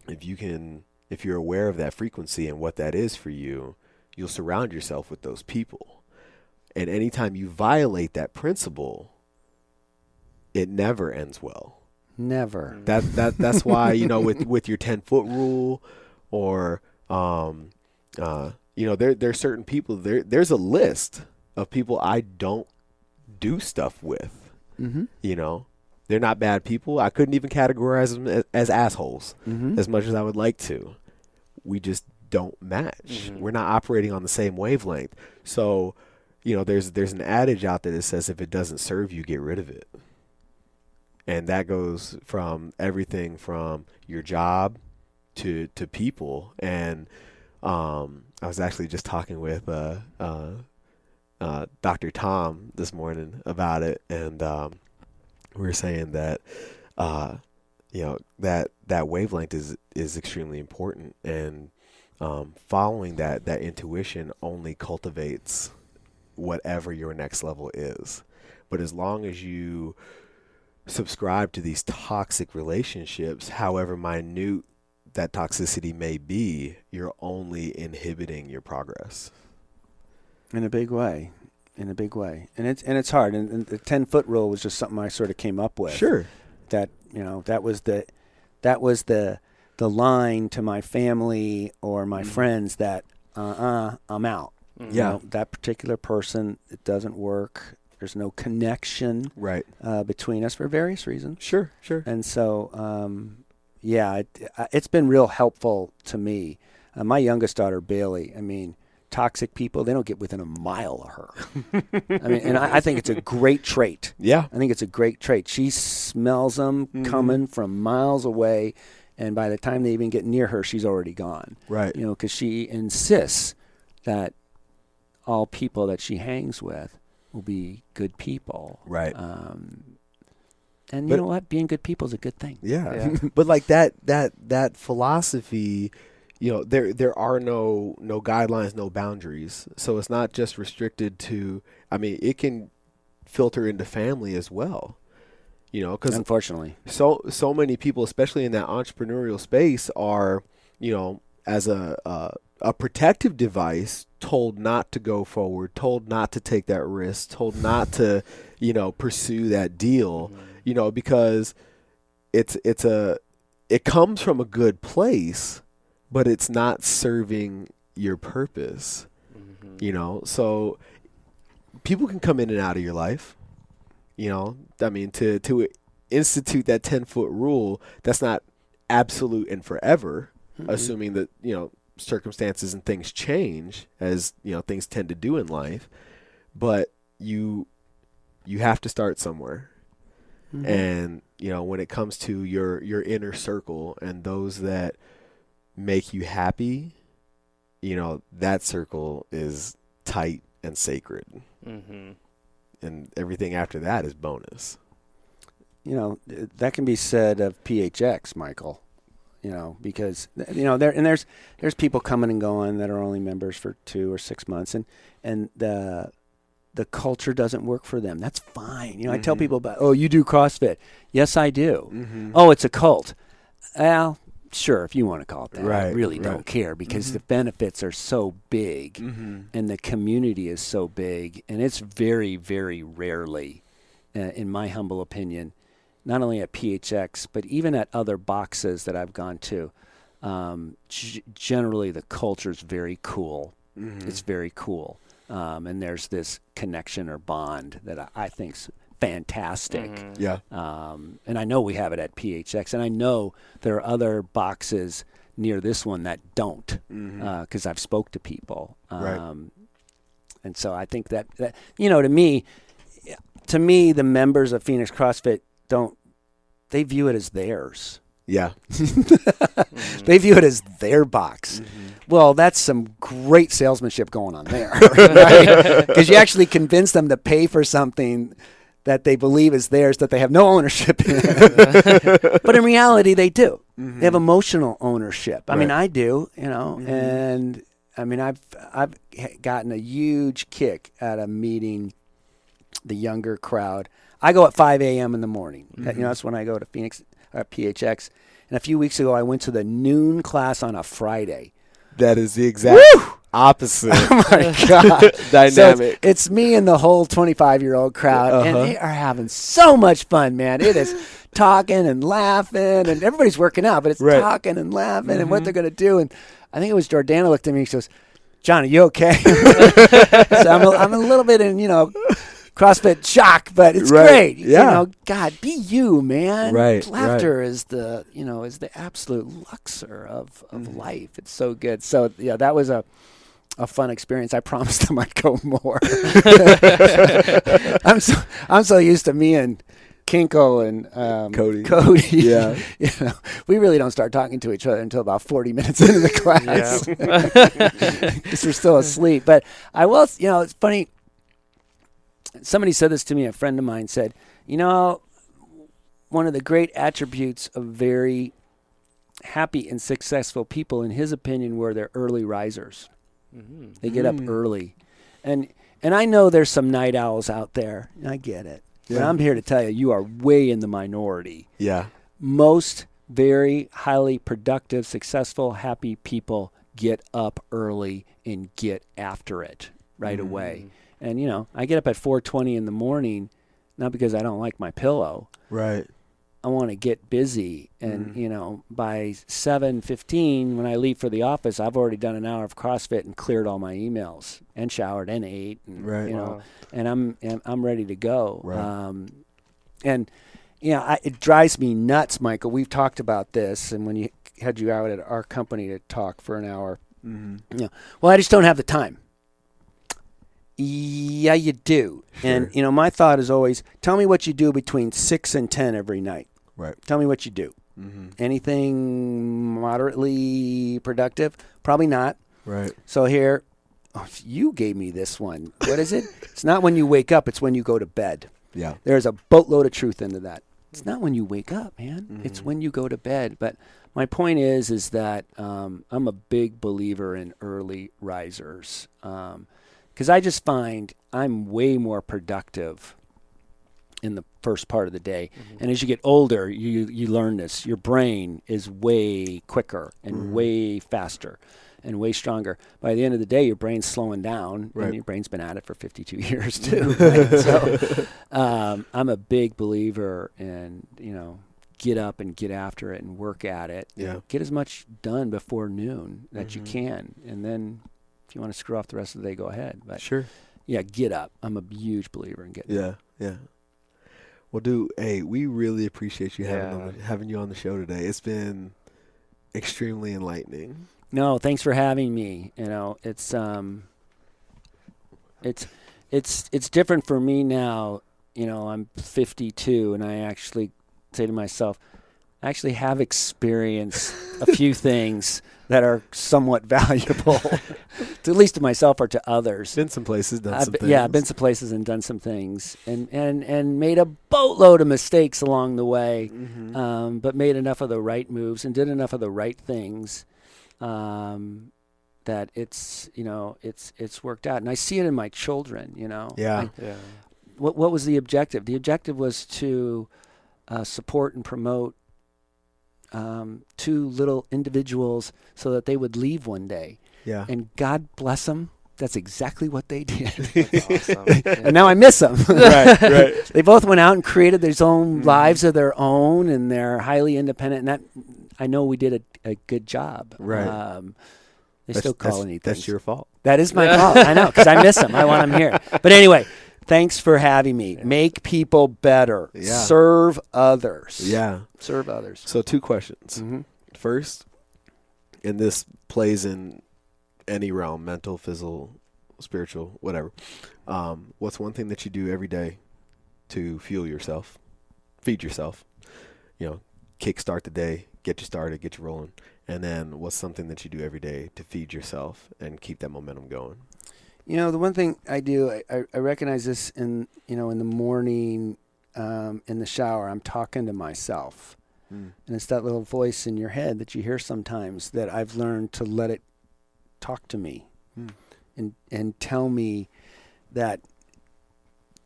if you're aware of that frequency and what that is for you, you'll surround yourself with those people. And anytime you violate that principle, it never ends well. Never. That's why, with your 10-foot rule, or there's certain people, there's a list of people I don't do stuff with. They're not bad people. I couldn't even categorize them as assholes as much as I would like to. We just don't match. We're not operating on the same wavelength. So, there's an adage out there that says, if it doesn't serve you, get rid of it. And that goes from everything from your job to people. And I was actually just talking with Dr. Tom this morning about it, and we were saying that that wavelength is extremely important, and following that intuition only cultivates whatever your next level is. But as long as you subscribe to these toxic relationships, however minute that toxicity may be, you're only inhibiting your progress. In a big way. And it's hard. And the 10-foot rule was just something I sort of came up with. Sure. That that was the line to my family or my friends that I'm out. Yeah. That particular person, it doesn't work. There's no connection between us for various reasons. Sure. And so, it's been real helpful to me. My youngest daughter, Bailey, toxic people, they don't get within a mile of her. And I think it's a great trait. Yeah. I think it's a great trait. She smells them coming from miles away, and by the time they even get near her, she's already gone. Right. Because she insists that all people that she hangs with will be good people. Right. And you know what? Being good people is a good thing. Yeah. But like that philosophy, there are no guidelines, no boundaries. So it's not just restricted to, I mean, it can filter into family as well, because unfortunately, so many people, especially in that entrepreneurial space, are, as a protective device, told not to go forward, told not to take that risk, told not to, pursue that deal, because it comes from a good place, but it's not serving your purpose, so people can come in and out of your life, I mean, to institute that 10-foot rule, that's not absolute and forever, assuming that, circumstances and things change, as things tend to do in life, but you have to start somewhere. And when it comes to your inner circle and those that make you happy, that circle is tight and sacred, and everything after that is bonus. That can be said of PHX, Michael. Because there's people coming and going that are only members for 2 or 6 months, and the culture doesn't work for them. That's fine. I tell people about, you do CrossFit. Yes, I do. Oh, it's a cult. Well, sure, if you want to call it that. Right, I really don't care, because the benefits are so big, and the community is so big, and it's very, very rarely, in my humble opinion, not only at PHX, but even at other boxes that I've gone to, generally the culture is very cool. It's very cool. And there's this connection or bond that I think's fantastic. Yeah. And I know we have it at PHX, and I know there are other boxes near this one that don't, because I've spoke to people. Right. And so I think that to me, the members of Phoenix CrossFit they view it as theirs. Yeah. They view it as their box. Well, that's some great salesmanship going on there, right? Because you actually convince them to pay for something that they believe is theirs that they have no ownership in. But in reality, they do. They have emotional ownership. I mean, I do, and I mean, I've gotten a huge kick out of meeting the younger crowd. I go at 5 a.m. in the morning. That's when I go to Phoenix PHX. And a few weeks ago, I went to the noon class on a Friday. That is the exact opposite. Oh my God. Dynamic. So it's me and the whole 25-year-old crowd, and they are having so much fun, man. It is talking and laughing, and everybody's working out, but it's talking and laughing and what they're going to do. And I think it was Jordana looked at me and she goes, "John, are you okay?" So I'm a little bit in, CrossFit shock, but it's great. Yeah. God, be you, man. Right. Laughter is the, is the absolute luxury of life. It's so good. So yeah, that was a fun experience. I promised them I'd go more. I'm so used to me and Keogh and Cody. Yeah. We really don't start talking to each other until about 40 minutes into the class. Because we're still asleep. But I will, it's funny. Somebody said this to me. A friend of mine said, one of the great attributes of very happy and successful people, in his opinion, were they're early risers. They get up early. And I know there's some night owls out there. I get it. Yeah. But I'm here to tell you, you are way in the minority. Yeah. Most very highly productive, successful, happy people get up early and get after it right away. And, I get up at 4:20 in the morning, not because I don't like my pillow. Right. I want to get busy. And, by 7:15, when I leave for the office, I've already done an hour of CrossFit and cleared all my emails and showered and ate. And, and I'm ready to go. Right. It drives me nuts, Michael. We've talked about this. And when you had you out at our company to talk for an hour, well, I just don't have the time. Yeah, you do. Sure. And, my thought is always, tell me what you do between 6 and 10 every night. Right. Tell me what you do. Anything moderately productive? Probably not. Right. So here, you gave me this one. What is it? It's not when you wake up. It's when you go to bed. Yeah. There's a boatload of truth into that. It's not when you wake up, man. It's when you go to bed. But my point is that I'm a big believer in early risers, because I just find I'm way more productive in the first part of the day. And as you get older, you learn this. Your brain is way quicker and way faster and way stronger. By the end of the day, your brain's slowing down, and your brain's been at it for 52 years too. Right? So I'm a big believer in, get up and get after it and work at it. Yeah. Get as much done before noon that you can. And then if you want to screw off the rest of the day, go ahead. But Sure. Yeah, get up. I'm a huge believer in getting up. Yeah. Well, dude, hey, we really appreciate you having you on the show today. It's been extremely enlightening. No, thanks for having me. It's different for me now. I'm 52, and I actually say to myself, I actually have experienced a few things that are somewhat valuable, at least to myself or to others. Been some places, done some things. Yeah, I've been some places and done some things, and made a boatload of mistakes along the way, but made enough of the right moves and did enough of the right things that it's worked out. And I see it in my children. Yeah. What was the objective? The objective was to support and promote two little individuals so that they would leave one day. Yeah. And God bless them. That's exactly what they did. That's awesome. And now I miss them. Right. They both went out and created their own lives of their own, and they're highly independent. And that, I know we did a good job. Right. They still call me things. That's your fault. That is my fault. I know, because I miss them. I want them here. But anyway, thanks for having me. Yeah. Make people better. Yeah. Serve others. Yeah. Serve others. So 2 questions. First, and this plays in any realm, mental, physical, spiritual, whatever. What's one thing that you do every day to fuel yourself, feed yourself, kickstart the day, get you started, get you rolling? And then what's something that you do every day to feed yourself and keep that momentum going? The one thing I do, I recognize this in the morning, in the shower, I'm talking to myself. And it's that little voice in your head that you hear sometimes that I've learned to let it talk to me and tell me that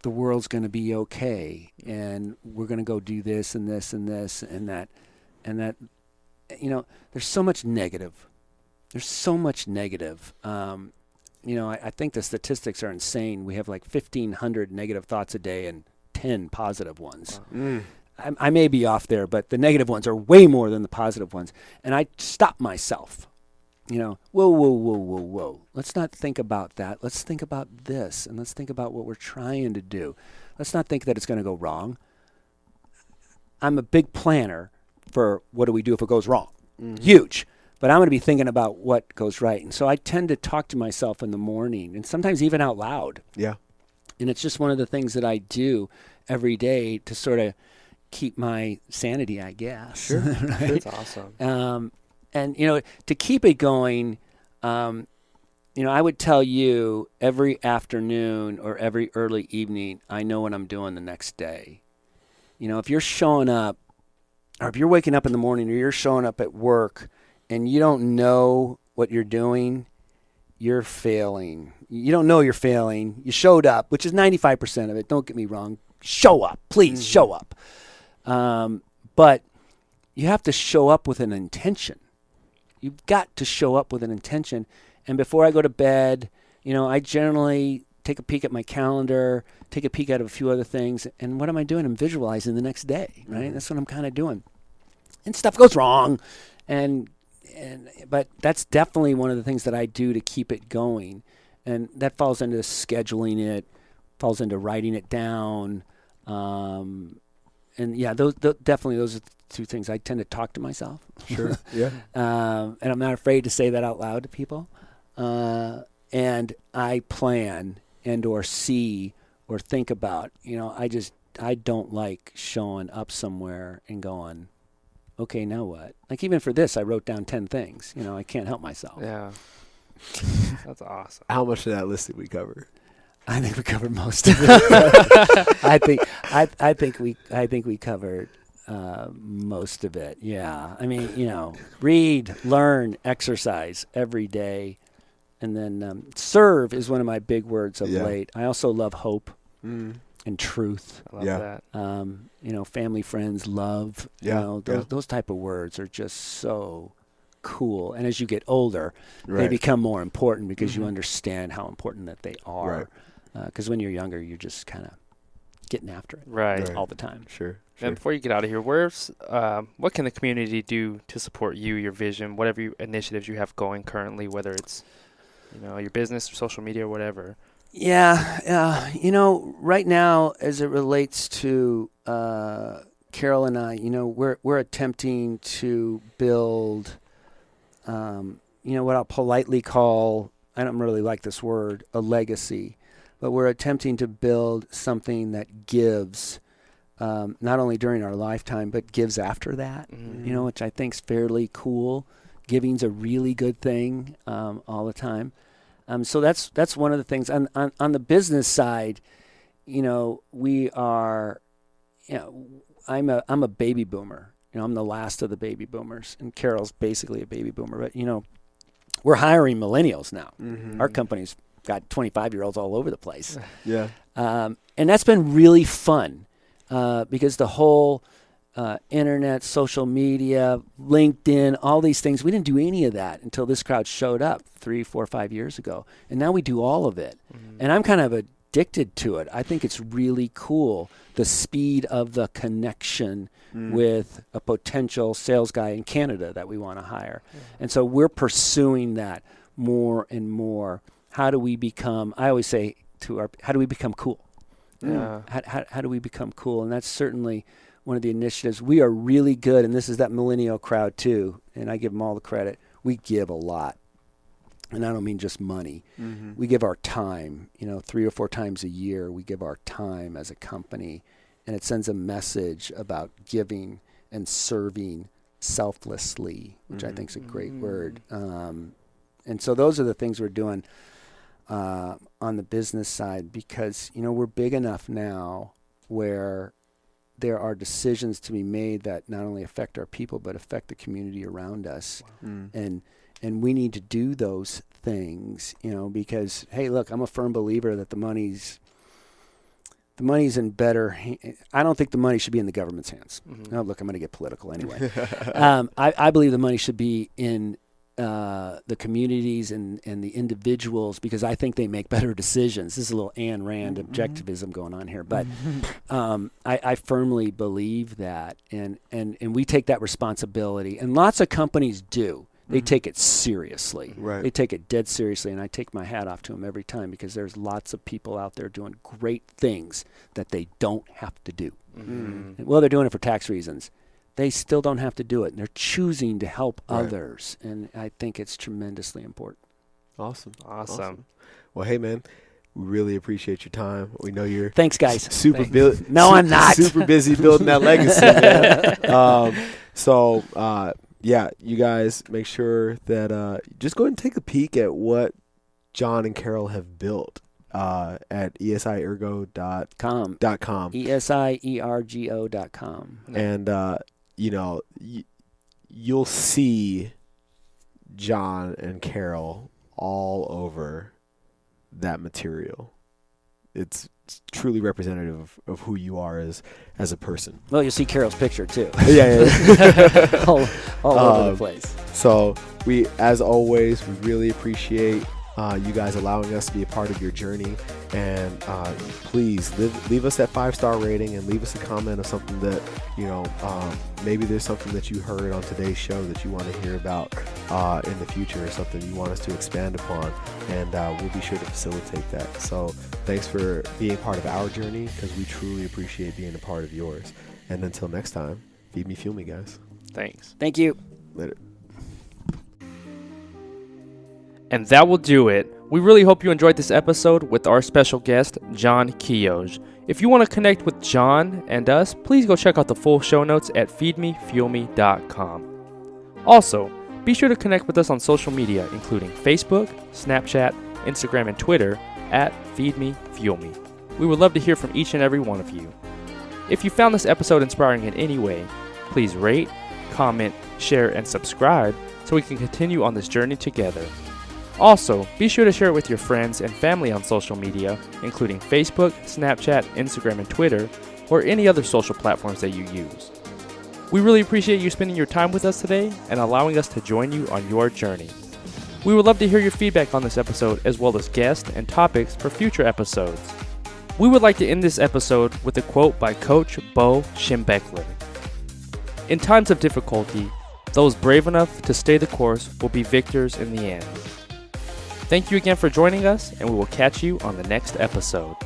the world's going to be okay and we're going to go do this and this and this and that. There's so much negative. I think the statistics are insane. We have like 1,500 negative thoughts a day and 10 positive ones. Wow. I may be off there, but the negative ones are way more than the positive ones. And I stop myself. Whoa. Let's not think about that. Let's think about this, and let's think about what we're trying to do. Let's not think that it's going to go wrong. I'm a big planner for what do we do if it goes wrong. Huge. But I'm going to be thinking about what goes right. And so I tend to talk to myself in the morning, and sometimes even out loud. Yeah. And it's just one of the things that I do every day to sort of keep my sanity, I guess. Sure. Right? That's awesome. And, to keep it going, I would tell you every afternoon or every early evening, I know what I'm doing the next day. If you're showing up, or if you're waking up in the morning or you're showing up at work and you don't know what you're doing, you're failing. You don't know you're failing. You showed up, which is 95% of it. Don't get me wrong. Show up. Please show up. But you have to show up with an intention. You've got to show up with an intention. And before I go to bed, I generally take a peek at my calendar, take a peek at a few other things. And what am I doing? I'm visualizing the next day, right? That's what I'm kind of doing. And stuff goes wrong. But that's definitely one of the things that I do to keep it going. And that falls into scheduling it, falls into writing it down. And yeah, those are the 2 things. I tend to talk to myself. Sure. Yeah. And I'm not afraid to say that out loud to people. And I plan and or see or think about, I don't like showing up somewhere and going, okay, now what? Like even for this, I wrote down 10 things. I can't help myself. Yeah. That's awesome. How much of that list did we cover? I think we covered most of it. I think we covered most of it. Yeah. I mean, read, learn, exercise every day, and then serve is one of my big words of late. I also love hope and truth. I love that. Family, friends, love. Those type of words are just so cool. And as you get older, they become more important because you understand how important that they are. Because when you're younger, you're just kind of getting after it all the time. Sure. And before you get out of here, what can the community do to support you, your vision, whatever initiatives you have going currently, whether it's your business or social media or whatever? Yeah, right now, as it relates to Carol and I, we're attempting to build, what I'll politely call, I don't really like this word, a legacy, but we're attempting to build something that gives, not only during our lifetime, but gives after that, which I think is fairly cool. Giving's a really good thing all the time. So that's one of the things. On the business side, we are, I'm a baby boomer. I'm the last of the baby boomers, and Carol's basically a baby boomer. But we're hiring millennials now. Our company's got 25-year-olds all over the place. Yeah. And that's been really fun because the whole internet, social media, LinkedIn, all these things, we didn't do any of that until this crowd showed up 3, 4, 5 years ago. And now we do all of it. And I'm kind of addicted to it. I think it's really cool, the speed of the connection with a potential sales guy in Canada that we want to hire. And so we're pursuing that more and more. How do we become, I always say how do we become cool? How do we become cool? And that's certainly one of the initiatives. We are really good, and this is that millennial crowd too, and I give them all the credit. We give a lot, and I don't mean just money. We give our time, 3 or 4 times a year, we give our time as a company, and it sends a message about giving and serving selflessly, which I think is a great word. And so those are the things we're doing on the business side because, we're big enough now where there are decisions to be made that not only affect our people, but affect the community around us. And we need to do those things, because, hey, look, I'm a firm believer that the money's in better. I don't think the money should be in the government's hands. Oh, look, I'm going to get political anyway. I believe the money should be in the communities and the individuals because I think they make better decisions. This is a little Ayn Rand objectivism going on here, but I firmly believe that, and we take that responsibility, and lots of companies do. They take it seriously. They take it dead seriously, and I take my hat off to them every time because there's lots of people out there doing great things that they don't have to do. Well, they're doing it for tax reasons. They still don't have to do it. And they're choosing to help others, and I think it's tremendously important. Awesome. Well, hey, man, we really appreciate your time. We know you're thanks, guys. Super busy. No, I'm not super busy building that legacy. Man. Yeah, you guys make sure that just go ahead and take a peek at what John and Carol have built at esiergo.com. esiergo.com. And you'll see John and Carol all over that material. It's truly representative of who you are as a person. Well, you'll see Carol's picture too. Yeah. all over the place. So as always, we really appreciate you guys allowing us to be a part of your journey, and please leave us that 5-star rating and leave us a comment of something that maybe there's something that you heard on today's show that you want to hear about in the future, or something you want us to expand upon, and we'll be sure to facilitate that. So thanks for being part of our journey, because we truly appreciate being a part of yours. And until next time, feed me, fuel me, guys. Thanks. Thank you. Later. And that will do it. We really hope you enjoyed this episode with our special guest, John Keogh. If you want to connect with John and us, please go check out the full show notes at feedmefuelme.com. Also, be sure to connect with us on social media, including Facebook, Snapchat, Instagram, and Twitter at FeedMeFuelMe. We would love to hear from each and every one of you. If you found this episode inspiring in any way, please rate, comment, share, and subscribe so we can continue on this journey together. Also, be sure to share it with your friends and family on social media, including Facebook, Snapchat, Instagram, and Twitter, or any other social platforms that you use. We really appreciate you spending your time with us today and allowing us to join you on your journey. We would love to hear your feedback on this episode as well as guests and topics for future episodes. We would like to end this episode with a quote by Coach Bo Schembechler. In times of difficulty, those brave enough to stay the course will be victors in the end. Thank you again for joining us, and we will catch you on the next episode.